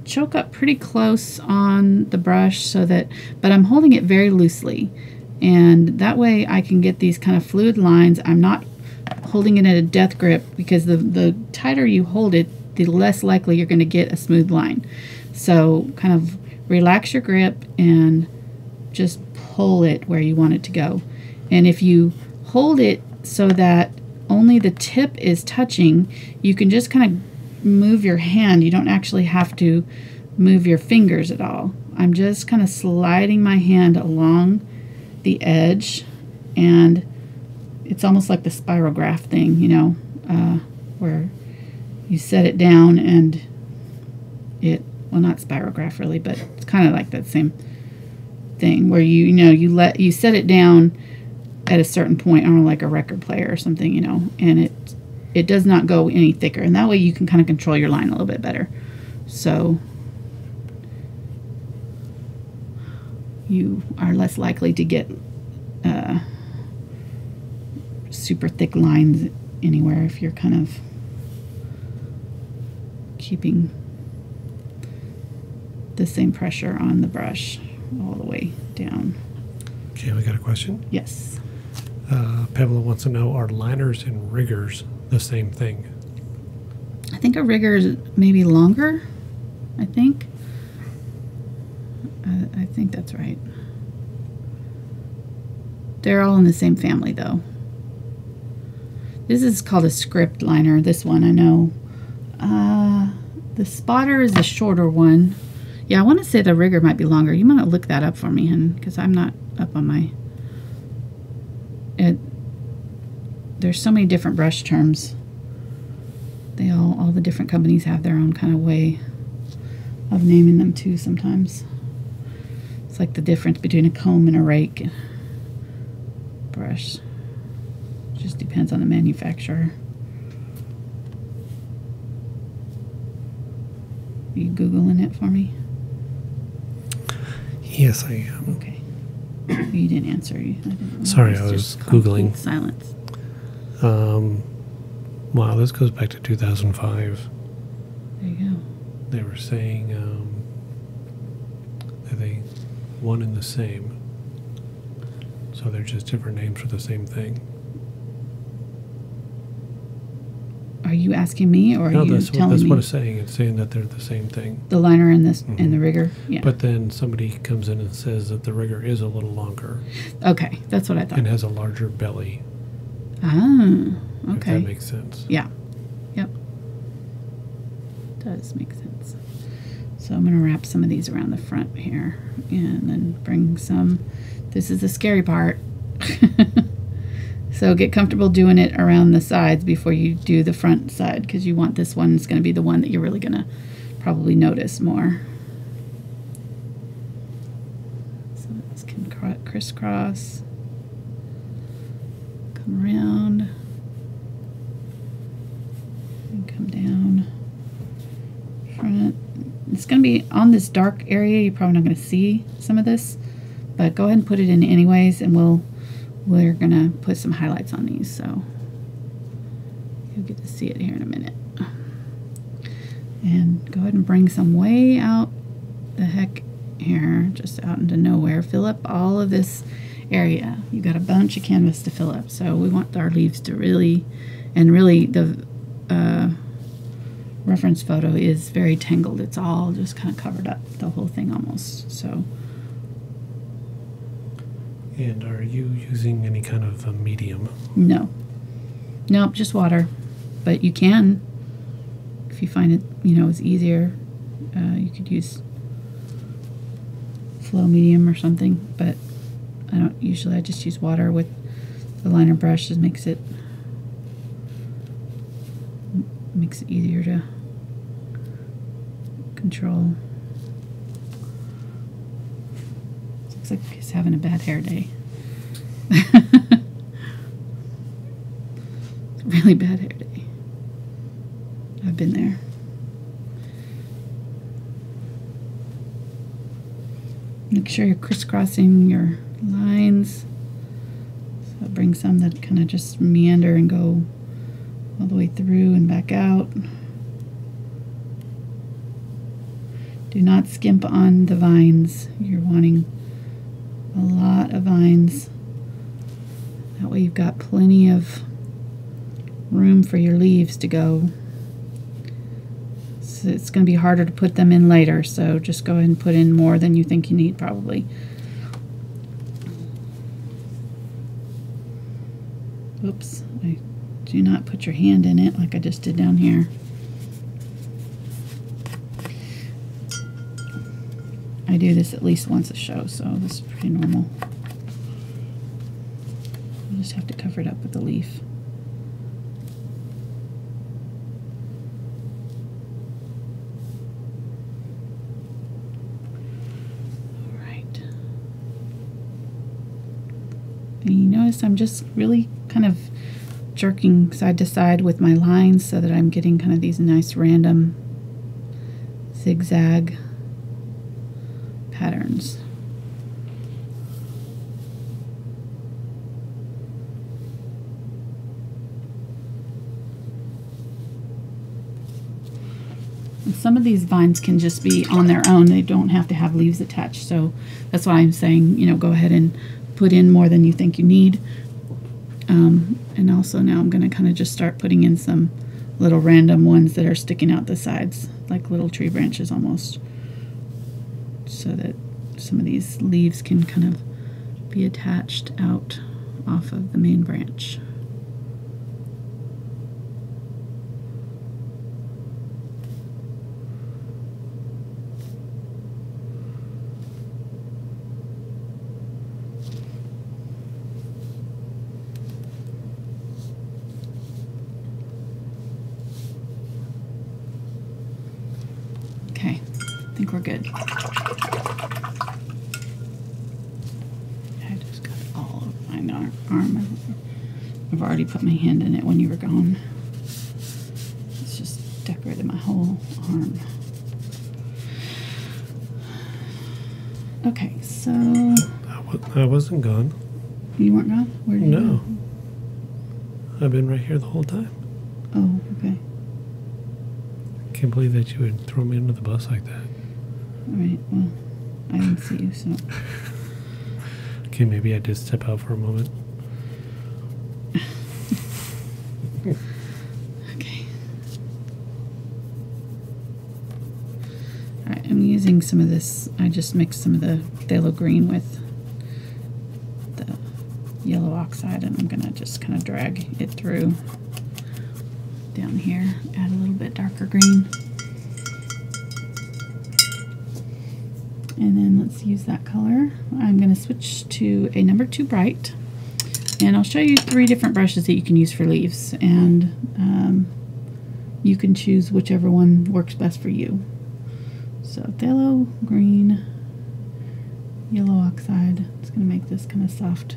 choke up pretty close on the brush so that, but I'm holding it very loosely, and that way I can get these kind of fluid lines. I'm not holding it at a death grip, because the tighter you hold it, the less likely you're going to get a smooth line. So kind of relax your grip and just pull it where you want it to go. And if you hold it so that only the tip is touching, you can just kind of move your hand. You don't actually have to move your fingers at all. I'm just kind of sliding my hand along the edge, and it's almost like the spirograph thing, you know, where you set it down and it, well, not spirograph really, but it's kind of like that same thing where you set it down at a certain point on like a record player or something, you know, and it does not go any thicker, and that way you can kind of control your line a little bit better. So you are less likely to get super thick lines anywhere if you're kind of keeping the same pressure on the brush all the way down. Okay, we got a question. Yes. Pamela wants to know, are liners and riggers the same thing? I think a rigger is maybe longer. I think that's right. They're all in the same family though. This is called a script liner, this one, I know. The spotter is the shorter one. Yeah, I want to say the rigger might be longer. You might look that up for me, hun, because I'm not up on my... There's so many different brush terms. They all the different companies have their own kind of way of naming them too sometimes. It's like the difference between a comb and a rake brush. Just depends on the manufacturer. Are you Googling it for me? Yes, I am. Okay. You didn't answer. Sorry, I was Googling. Silence. Wow, this goes back to 2005. There you go. They were saying that they one and the same. So they're just different names for the same thing. Are you asking me, or are you telling me? No, that's what it's saying. It's saying that they're the same thing. The liner and this and the rigger? Yeah. But then somebody comes in and says that the rigger is a little longer. Okay, that's what I thought. And has a larger belly. Ah, okay. If that makes sense. Yeah. Yep. Does make sense. So I'm going to wrap some of these around the front here and then bring some. This is the scary part. So get comfortable doing it around the sides before you do the front side, because you want this one, it's going to be the one that you're really going to probably notice more. So this can crisscross, come around, and come down front. It's going to be on this dark area. You're probably not going to see some of this, but go ahead and put it in anyways, and we're going to put some highlights on these, so you'll get to see it here in a minute. And go ahead and bring some way out the heck here, just out into nowhere. Fill up all of this area. You've got a bunch of canvas to fill up, so we want our leaves to really, and really the reference photo is very tangled. It's all just kind of covered up, the whole thing almost, so. And are you using any kind of a medium? No. Nope, just water. But you can, if you find it, is easier, you could use flow medium or something, but I don't usually. I just use water with the liner brush. Just makes it easier to control. Looks like he's having a bad hair day. Really bad hair day. I've been there. Make sure you're crisscrossing your lines. So bring some that kind of just meander and go all the way through and back out. Do not skimp on the vines. You're wanting a lot of vines. That way you've got plenty of room for your leaves to go. So it's going to be harder to put them in later, so just go ahead and put in more than you think you need probably. Oops, do not put your hand in it like I just did down here. I do this at least once a show, so this is pretty normal. You just have to cover it up with a leaf. All right. And you notice I'm just really kind of jerking side to side with my lines so that I'm getting kind of these nice random zigzag patterns. And some of these vines can just be on their own. They don't have to have leaves attached. So that's why I'm saying, you know, go ahead and put in more than you think you need. And also now I'm going to kind of just start putting in some little random ones that are sticking out the sides, like little tree branches almost, so that some of these leaves can kind of be attached out off of the main branch. Okay, I think we're good. I just got all of my arm. I've already put my hand in it when you were gone. It's just decorated my whole arm. Okay, so... I wasn't gone. You weren't gone? Where did you No. go? I've been right here the whole time. Oh, okay. Can't believe that you would throw me under the bus like that. All right, well, I didn't see you, so... Okay, maybe I did step out for a moment. Okay. Alright, I'm using some of this. I just mixed some of the phthalo green with the yellow oxide, and I'm going to just kind of drag it through down here. Add a little bit darker green. And then let's use that color. I'm going to switch to a number 2 bright. And I'll show you 3 different brushes that you can use for leaves. And you can choose whichever one works best for you. So phthalo, green, yellow oxide. It's going to make this kind of soft,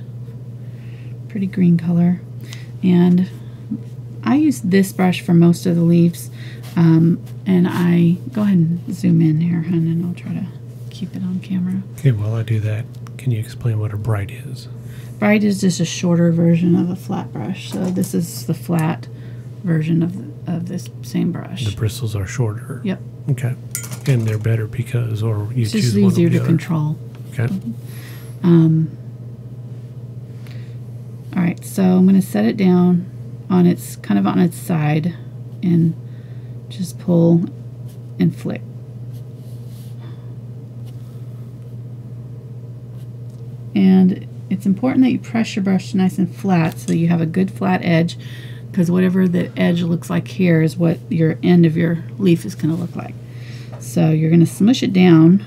pretty green color. And I use this brush for most of the leaves. And I go ahead and zoom in here, hon, and I'll try to keep it on camera. Okay, while I do that, can you explain what a bright is? Bright is just a shorter version of a flat brush. So this is the flat version of this same brush. The bristles are shorter. Yep. Okay. And they're better because, or you It's choose just one easier over the to other. control. Okay. All right, so I'm going to set it down on its kind of on its side and just pull and flick. And it's important that you press your brush nice and flat so you have a good flat edge, because whatever the edge looks like here is what your end of your leaf is going to look like. So you're going to smush it down,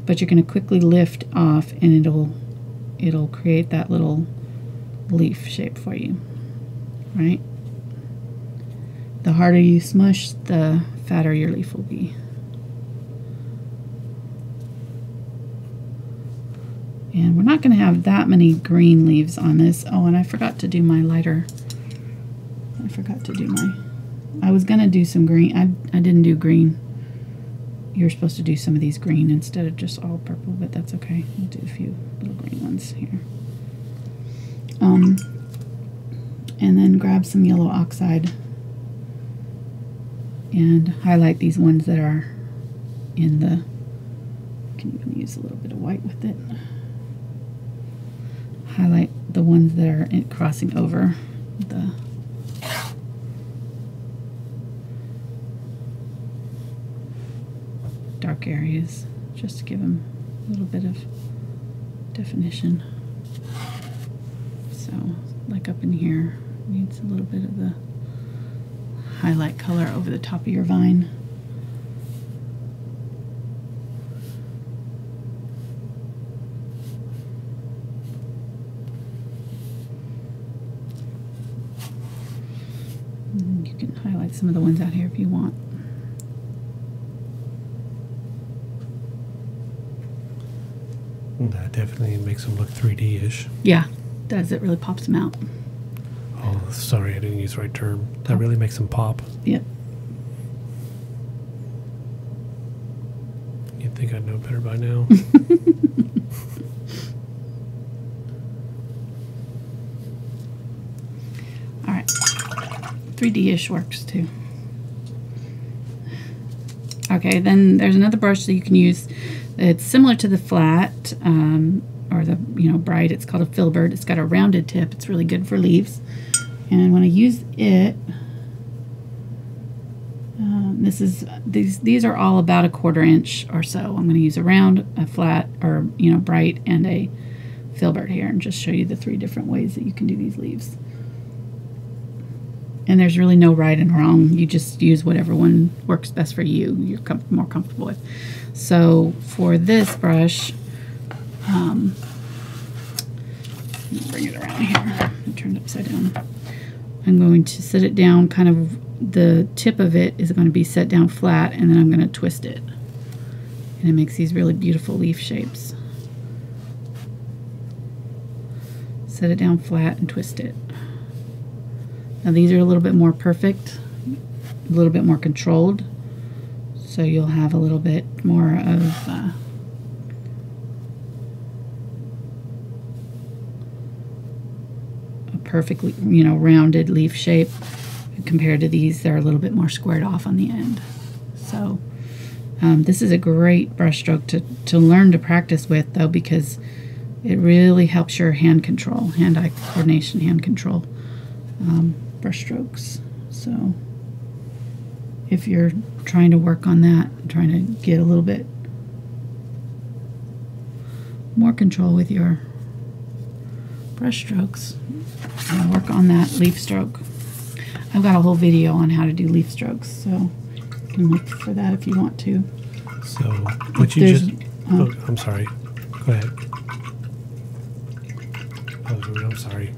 but you're going to quickly lift off, and it'll create that little leaf shape for you, right? The harder you smush, the fatter your leaf will be. And we're not going to have that many green leaves on this. Oh, and I forgot to do my lighter. I forgot to do my... I was going to do some green. I didn't do green. You're supposed to do some of these green instead of just all purple, but that's okay. We'll do a few little green ones here. And then grab some yellow oxide and highlight these ones that are in the, can even use a little bit of white with it. Highlight the ones that are crossing over the dark areas, just to give them a little bit of definition. So, like up in here, needs a little bit of the highlight color over the top of your vine. And you can highlight some of the ones out here if you want. That definitely makes them look 3D-ish. Yeah, does. It really pops them out. Oh, sorry, I didn't use the right term. That really makes them pop. Yep. You'd think I'd know better by now. All right. 3D-ish works too. Okay, then there's another brush that you can use. It's similar to the flat or the bright. It's called a Filbert. It's got a rounded tip. It's really good for leaves. And when I use it, these are all about 1/4 inch or so. I'm going to use a round, a flat, or bright, and a Filbert here, and just show you the 3 different ways that you can do these leaves. And there's really no right and wrong. You just use whatever one works best for you, you're more comfortable with. So for this brush, let me bring it around here and turn it upside down. I'm going to set it down, kind of the tip of it is going to be set down flat, and then I'm going to twist it. And it makes these really beautiful leaf shapes. Set it down flat and twist it. Now these are a little bit more perfect, a little bit more controlled, so you'll have a little bit more of a perfectly, rounded leaf shape compared to these. They're a little bit more squared off on the end. So this is a great brush stroke to learn to practice with, though, because it really helps your hand control, hand-eye coordination, hand control. Brush strokes. So if you're trying to work on that, trying to get a little bit more control with your brush strokes, work on that leaf stroke. I've got a whole video on how to do leaf strokes, so you can look for that if you want to. So what you just oh, I'm sorry, go ahead. I'm sorry.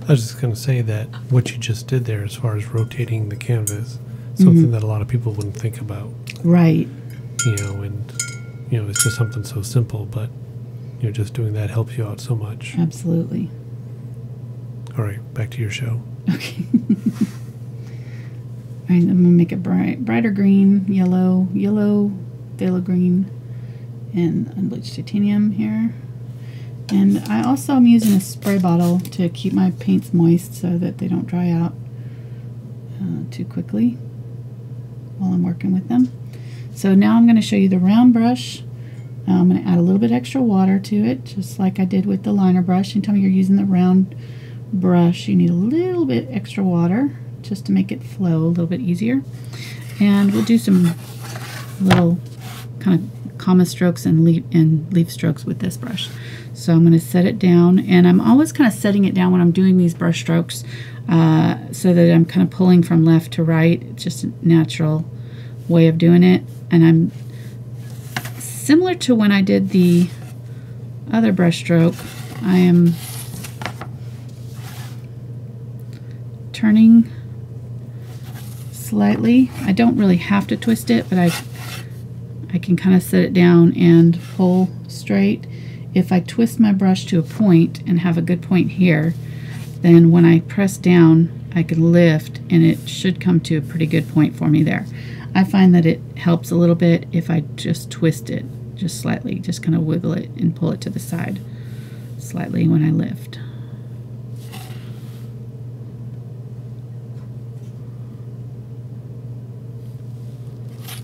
I was just going to say that what you just did there as far as rotating the canvas, something that a lot of people wouldn't think about. Right. And it's just something so simple, but just doing that helps you out so much. Absolutely. All right, back to your show. Okay. All right, I'm going to make it brighter green, yellow, phthalo green, and unbleached titanium here. And I also am using a spray bottle to keep my paints moist so that they don't dry out too quickly while I'm working with them. So now I'm going to show you the round brush. I'm going to add a little bit extra water to it, just like I did with the liner brush. Anytime you're using the round brush, you need a little bit extra water just to make it flow a little bit easier. And we'll do some little kind of comma strokes and leaf strokes with this brush. So I'm going to set it down, and I'm always kind of setting it down when I'm doing these brush strokes so that I'm kind of pulling from left to right. It's just a natural way of doing it. And I'm similar to when I did the other brush stroke, I am turning slightly. I don't really have to twist it, but I can kind of set it down and pull straight. If I twist my brush to a point and have a good point here, then when I press down, I can lift, and it should come to a pretty good point for me there. I find that it helps a little bit if I just twist it just slightly, just kind of wiggle it and pull it to the side slightly when I lift.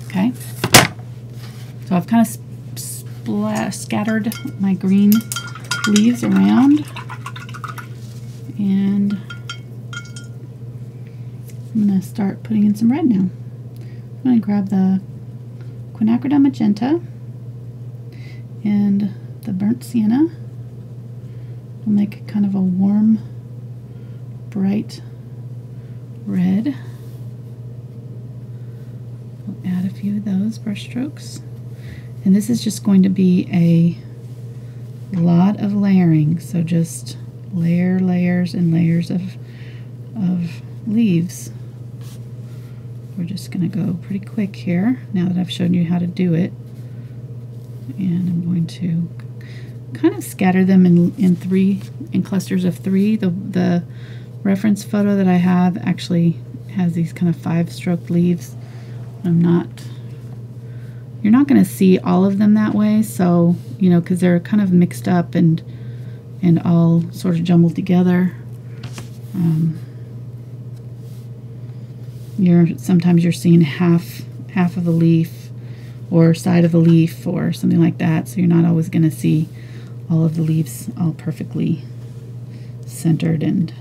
Okay. I've kind of scattered my green leaves around, and I'm going to start putting in some red now. I'm going to grab the quinacridone magenta and the burnt sienna. We'll make kind of a warm, bright red. We'll add a few of those brush strokes. And this is just going to be a lot of layering, so just layers and layers of leaves. We're just going to go pretty quick here now that I've shown you how to do it. And I'm going to kind of scatter them in clusters of 3. The reference photo that I have actually has these kind of 5-stroke leaves. You're not going to see all of them that way, so, you know, because they're kind of mixed up and all sort of jumbled together. Sometimes you're seeing half of a leaf or side of a leaf or something like that, so you're not always going to see all of the leaves all perfectly centered and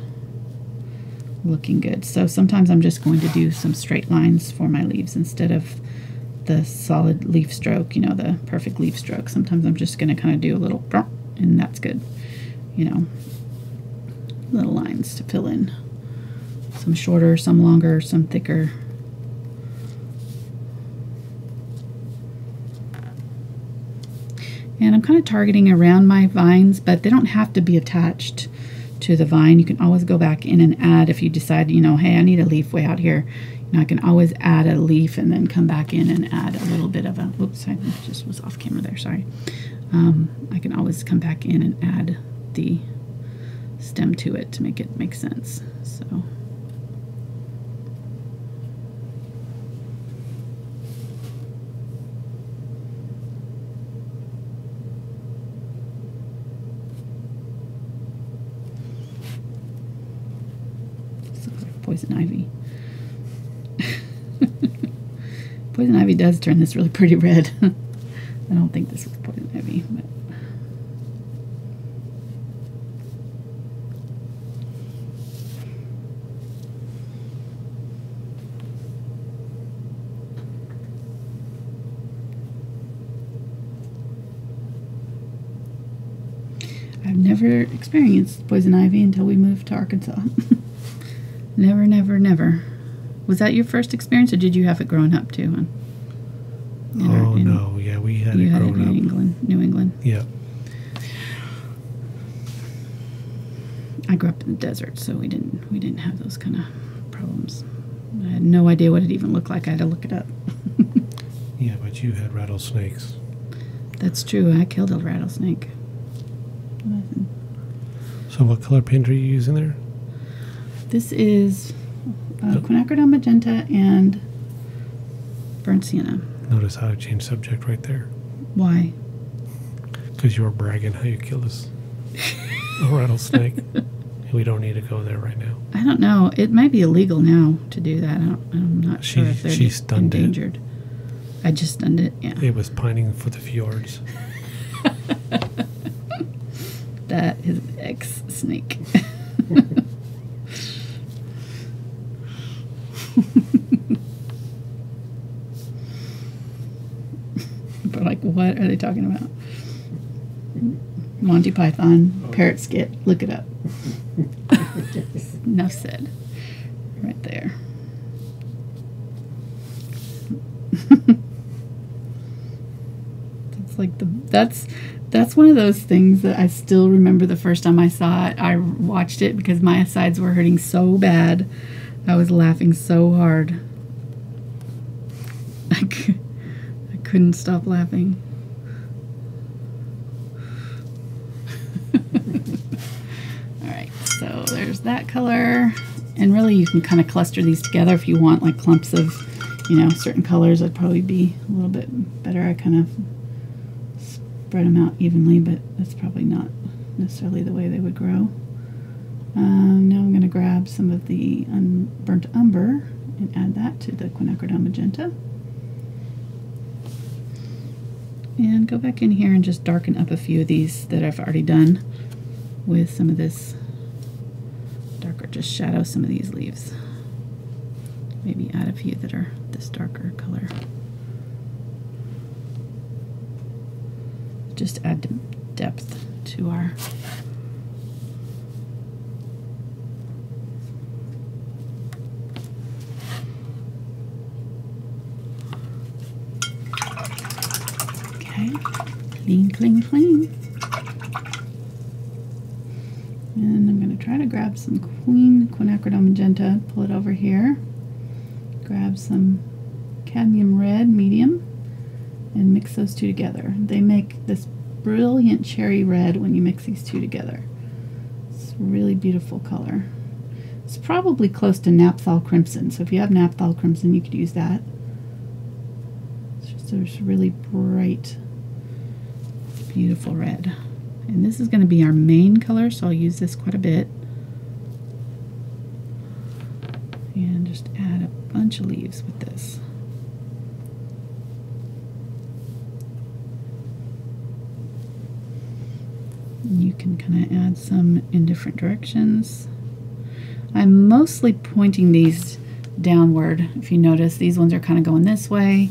looking good. So sometimes I'm just going to do some straight lines for my leaves instead of the solid leaf stroke, you know, the perfect leaf stroke. Sometimes I'm just going to kind of do a little, and that's good, you know, little lines to fill in. Some shorter, some longer, some thicker. And I'm kind of targeting around my vines, but they don't have to be attached to the vine. You can always go back in and add if you decide, you know, hey, I need a leaf way out here. You know, I can always add a leaf and then come back in and add a little bit of a, whoops, I just was off camera there, sorry. I can always come back in and add the stem to it to make it make sense. So. Poison ivy. Poison ivy does turn this really pretty red. I don't think this is poison ivy, but I've never experienced poison ivy until we moved to Arkansas. Never, never, never. Was that your first experience, or did you have it growing up too? No, yeah, we had it growing up. New England. Yeah. I grew up in the desert, so we didn't have those kind of problems. I had no idea what it even looked like. I had to look it up. Yeah, but you had rattlesnakes. That's true. I killed a rattlesnake. So what color paint are you using there? This is quinacridone magenta and burnt sienna. Notice how I changed subject right there. Why? Because you were bragging how you killed a rattlesnake. We don't need to go there right now. I don't know. It might be illegal now to do that. I'm not sure if they're endangered. I just stunned it, yeah. It was pining for the fjords. That is an ex-snake. But like, what are they talking about? Monty Python, parrot skit. Look it up. Enough said. Right there. That's like that's one of those things that I still remember the first time I saw it. I watched it because my sides were hurting so bad. I was laughing so hard. I couldn't stop laughing. Alright, so there's that color. And really you can kind of cluster these together if you want like clumps of, you know, certain colors. That'd probably be a little bit better. I kind of spread them out evenly, but that's probably not necessarily the way they would grow. Now I'm going to grab some of the burnt umber and add that to the quinacridone magenta. And go back in here and just darken up a few of these that I've already done with some of this darker, just shadow some of these leaves. Maybe add a few that are this darker color. Just add depth to our clean, clean, clean. And I'm going to try to grab some quinacridone magenta, pull it over here, grab some cadmium red medium, and mix those two together. They make this brilliant cherry red when you mix these two together. It's a really beautiful color. It's probably close to naphthol crimson, so if you have naphthol crimson, you could use that. It's just a really bright, beautiful red. And this is going to be our main color, so I'll use this quite a bit. And just add a bunch of leaves with this. And you can kind of add some in different directions. I'm mostly pointing these downward. If you notice, these ones are kind of going this way.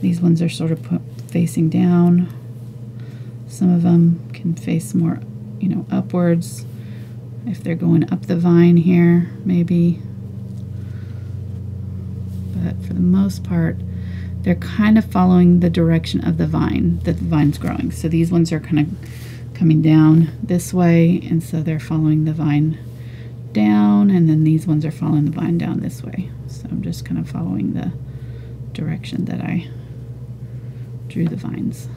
These ones are sort of facing down. Some of them can face more, you know, upwards. If they're going up the vine here, maybe. But for the most part, they're kind of following the direction of the vine that the vine's growing. So these ones are kind of coming down this way, and so they're following the vine down, and then these ones are following the vine down this way. So I'm just kind of following the direction that I drew the vines.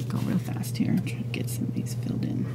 Go real fast here, try to get some of these filled in.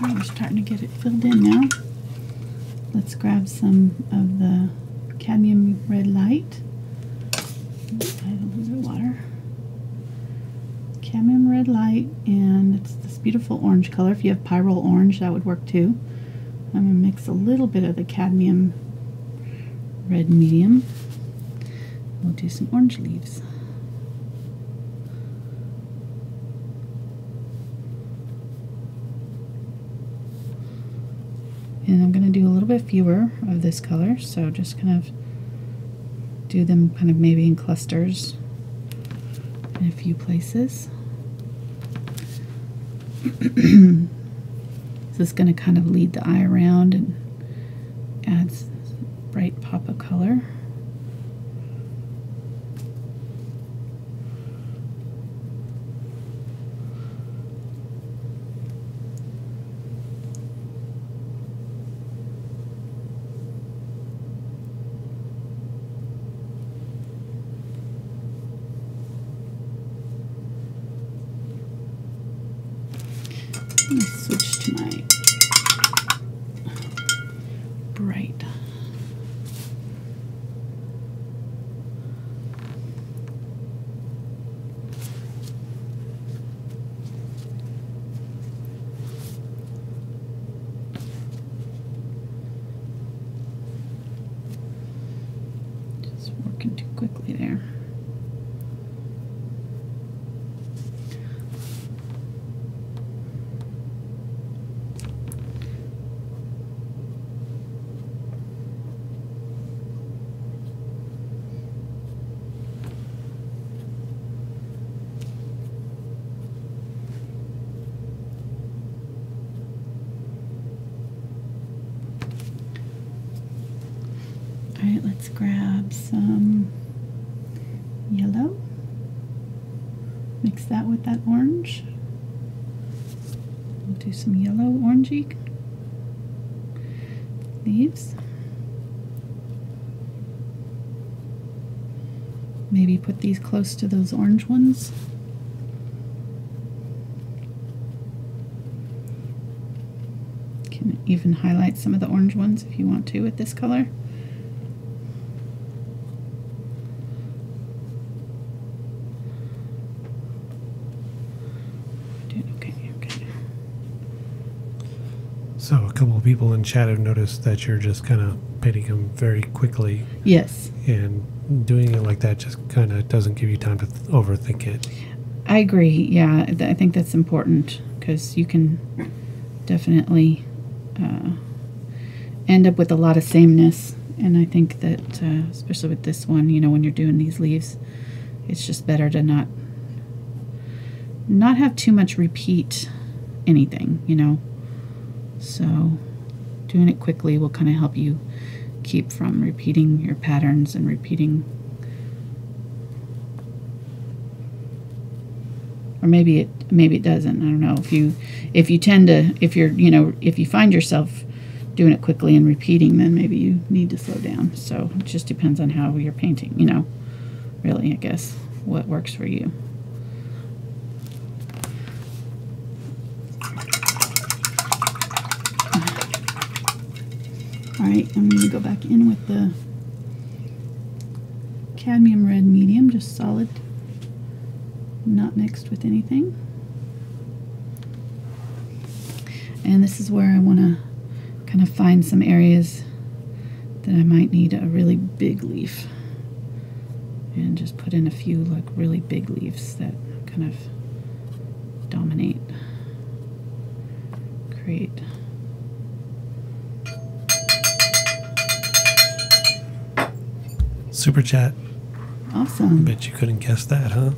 We're starting to get it filled in now. Let's grab some of the cadmium red light. I don't lose the water. Cadmium red light, and it's this beautiful orange color. If you have pyrrole orange, that would work too. I'm going to mix a little bit of the cadmium red medium. We'll do some orange leaves. And I'm going to do a little bit fewer of this color, so just kind of do them kind of maybe in clusters in a few places. This is going to kind of lead the eye around and adds a bright pop of color. Let me switch to my bright. Just working too quickly there. Alright, let's grab some yellow. Mix that with that orange. We'll do some yellow orangey leaves. Maybe put these close to those orange ones. Can even highlight some of the orange ones if you want to with this color. So a couple of people in chat have noticed that you're just kind of painting them very quickly. Yes. And doing it like that just kind of doesn't give you time to overthink it. I agree. Yeah, I think that's important because you can definitely end up with a lot of sameness. And I think that, especially with this one, you know, when you're doing these leaves, it's just better to not have too much repeat anything, you know. So doing it quickly will kind of help you keep from repeating your patterns and repeating, or maybe it doesn't. I don't know. If you find yourself doing it quickly and repeating, then maybe you need to slow down. So it just depends on how you're painting, you know, really, I guess, what works for you. Alright, I'm going to go back in with the cadmium red medium, just solid, not mixed with anything. And this is where I want to kind of find some areas that I might need a really big leaf. And just put in a few like really big leaves that kind of dominate, create. Super chat. Awesome. Bet you couldn't guess that, huh?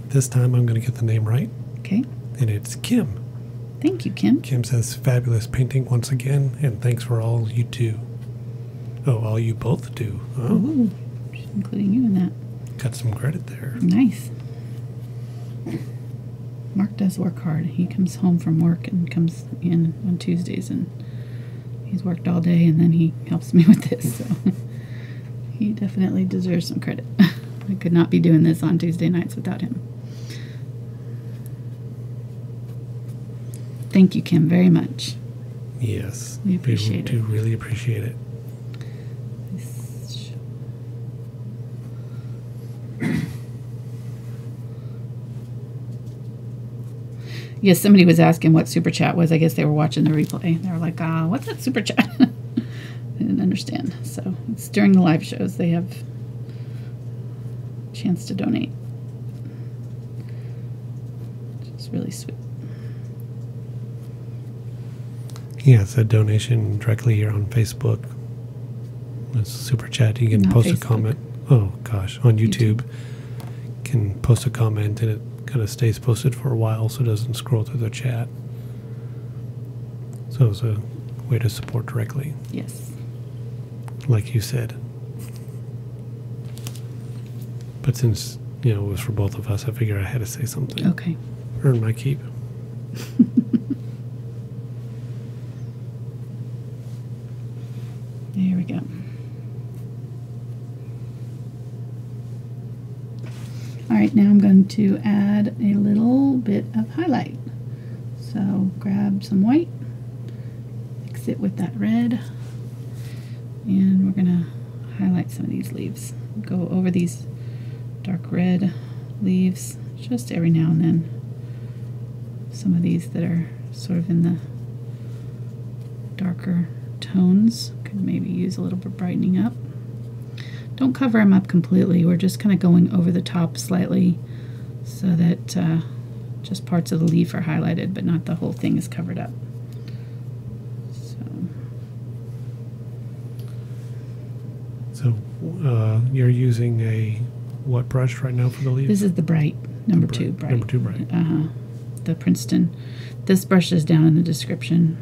This time I'm going to get the name right. Okay. And it's Kim. Thank you, Kim. Kim says, fabulous painting once again, and thanks for all you do. Oh, all you both do. Oh. Ooh, including you in that. Got some credit there. Nice. Mark does work hard. He comes home from work and comes in on Tuesdays, and he's worked all day, and then he helps me with this, so he definitely deserves some credit. I could not be doing this on Tuesday nights without him. Thank you, Kim, very much. Yes. We appreciate it. We do really appreciate it. Yes, somebody was asking what Super Chat was. I guess they were watching the replay. They were like, what's that Super Chat? I didn't understand. So it's during the live shows. They have a chance to donate. It's really sweet. Yeah, it's a donation directly here on Facebook. It's Super Chat. You can post a comment. Oh, gosh. On YouTube. You can post a comment and it kind of stays posted for a while so it doesn't scroll through the chat. So it's a way to support directly. Yes. Like you said. But since, you know, it was for both of us, I figured I had to say something. Okay. Earn my keep. There we go. Alright, now I'm going to add a little bit of highlight. So grab some white, mix it with that red, and we're going to highlight some of these leaves. Go over these dark red leaves just every now and then. Some of these that are sort of in the darker tones could maybe use a little bit of brightening up. Don't cover them up completely. We're just kind of going over the top slightly so that just parts of the leaf are highlighted, but not the whole thing is covered up. So you're using a what brush right now for the leaves? This is the bright, number 2 bright. Number 2 bright. The Princeton. This brush is down in the description,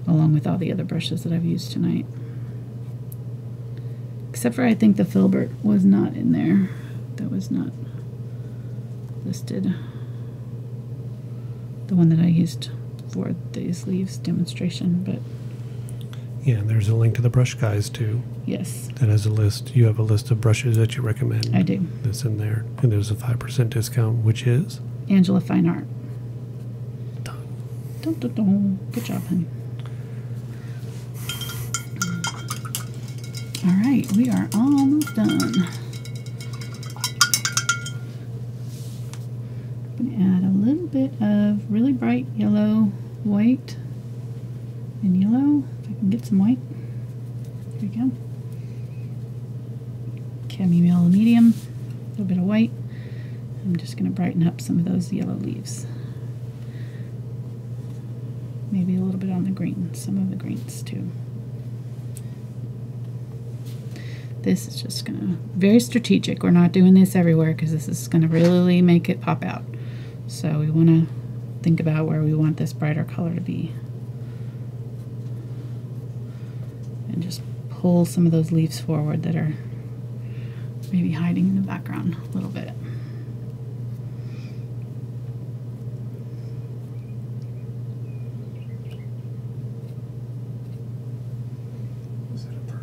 along with all the other brushes that I've used tonight. Except for I think the Filbert was not in there. That was not listed. The one that I used for these leaves demonstration, but yeah, and there's a link to the brush guys too. yes. That has a list. You have a list of brushes that you recommend. I do. That's in there. And there's a 5% discount, which is? Angela Fine Art. Done. Dun, dun, dun. Good job, honey. All right, we are almost done. I'm going to add a little bit of really bright yellow, white, and yellow. If I can get some white. Here we go. Cadmium yellow medium, a little bit of white. I'm just going to brighten up some of those yellow leaves. Maybe a little bit on the green, some of the greens too. This is just going to, very strategic. We're not doing this everywhere because this is going to really make it pop out. So we want to think about where we want this brighter color to be. And just pull some of those leaves forward that are maybe hiding in the background a little bit.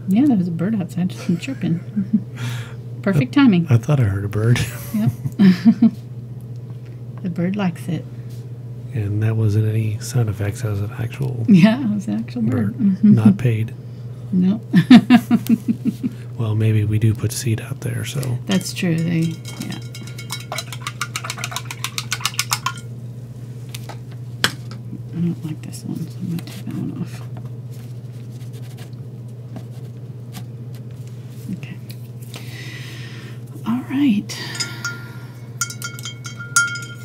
Yeah, that was a bird outside just chirping. Perfect timing. I thought I heard a bird. Yep. The bird likes it. And that wasn't any sound effects. That was an actual Yeah, it was an actual bird. Not paid. Nope. Well, maybe we do put seed out there, so. That's true. Yeah. I don't like this one, so I'm going to take that one off. Okay. All right.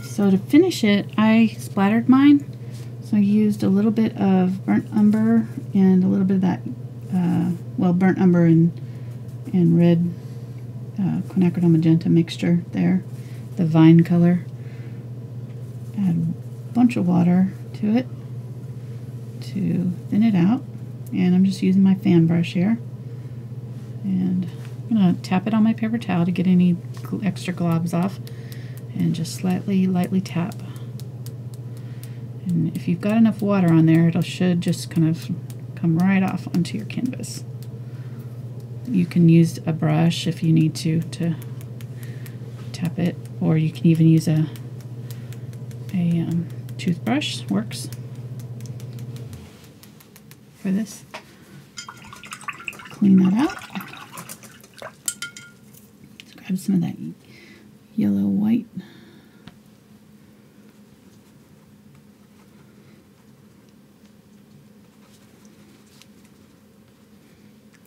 So to finish it, I splattered mine. So I used a little bit of burnt umber and a little bit of that, well, burnt umber and red quinacridone magenta mixture there, the vine color. Add a bunch of water to it to thin it out. And I'm just using my fan brush here. And I'm going to tap it on my paper towel to get any extra globs off. And just lightly tap. And if you've got enough water on there, it should just kind of come right off onto your canvas. You can use a brush if you need to tap it, or you can even use a toothbrush. Works for this. Clean that out. Let's grab some of that yellow white.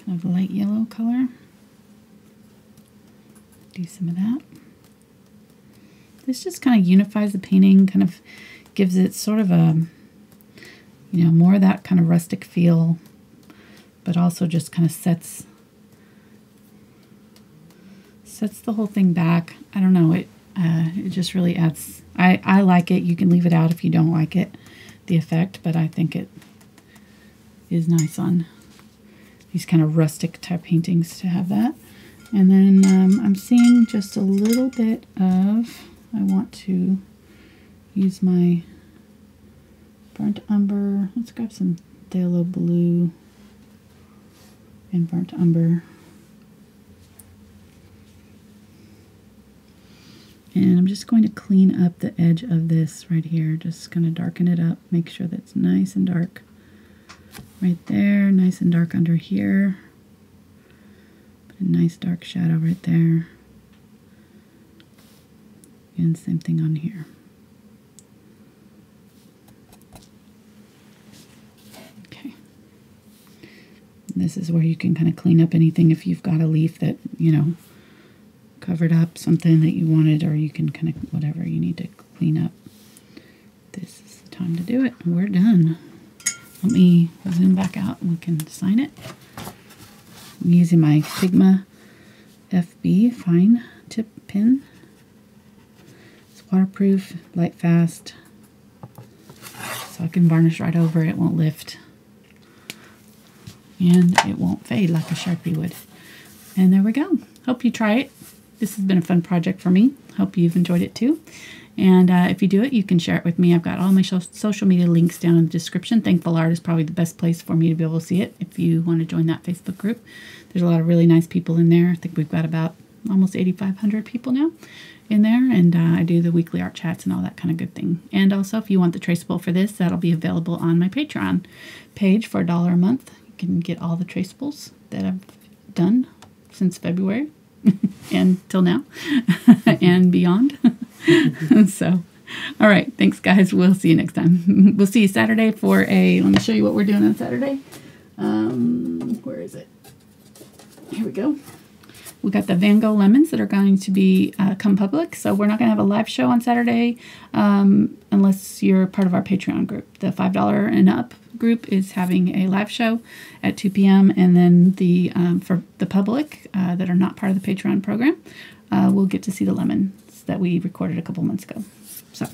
Kind of light yellow color. Do some of that. This just kind of unifies the painting, kind of gives it sort of a, you know, more of that kind of rustic feel, but also just kind of sets the whole thing back. I don't know, it just really adds, I like it. You can leave it out if you don't like it, the effect, but I think it is nice on these kind of rustic type paintings to have that. And then I'm seeing just a little bit of, I want to use my burnt umber. Let's grab some phthalo blue and burnt umber. And I'm just going to clean up the edge of this right here. Just going to darken it up. Make sure that's nice and dark. Right there. Nice and dark under here. Put a nice dark shadow right there. And same thing on here. Okay. This is where you can kind of clean up anything if you've got a leaf that, you know, covered up something that you wanted, or you can kind of, whatever you need to clean up. This is the time to do it. We're done. Let me zoom back out and we can sign it. I'm using my Figma FB fine tip pen. It's waterproof, light fast, so I can varnish right over it. It won't lift. And it won't fade like a Sharpie would. And there we go. Hope you try it. This has been a fun project for me. Hope you've enjoyed it too. And if you do it, you can share it with me. I've got all my social media links down in the description. Thankful Art is probably the best place for me to be able to see it if you want to join that Facebook group. There's a lot of really nice people in there. I think we've got about almost 8,500 people now in there. And I do the weekly art chats and all that kind of good thing. And also, if you want the traceable for this, that'll be available on my Patreon page for $1 a month. You can get all the traceables that I've done since February and till now and beyond. So, all right. Thanks, guys. We'll see you next time. We'll see you Saturday for let me show you what we're doing on Saturday. Where is it? Here we go. We got the Van Gogh lemons that are going to be come public. So we're not going to have a live show on Saturday unless you're part of our Patreon group. The $5 and up group is having a live show at 2 p.m. And then the for the public that are not part of the Patreon program, we'll get to see the lemons that we recorded a couple months ago. So,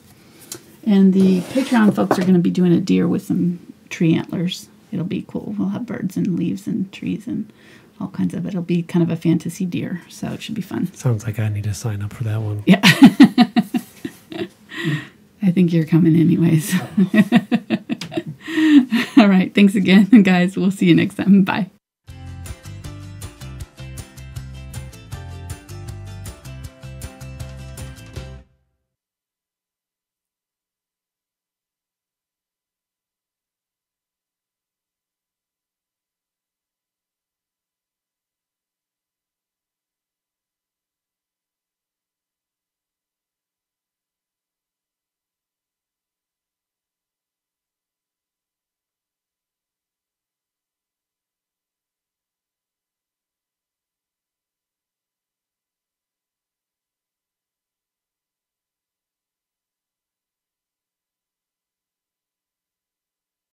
and the Patreon folks are going to be doing a deer with some tree antlers. It'll be cool. We'll have birds and leaves and trees and all kinds of it. It'll be kind of a fantasy deer, so it should be fun. Sounds like I need to sign up for that one. Yeah. I think you're coming anyways. All right. Thanks again, guys. We'll see you next time. Bye.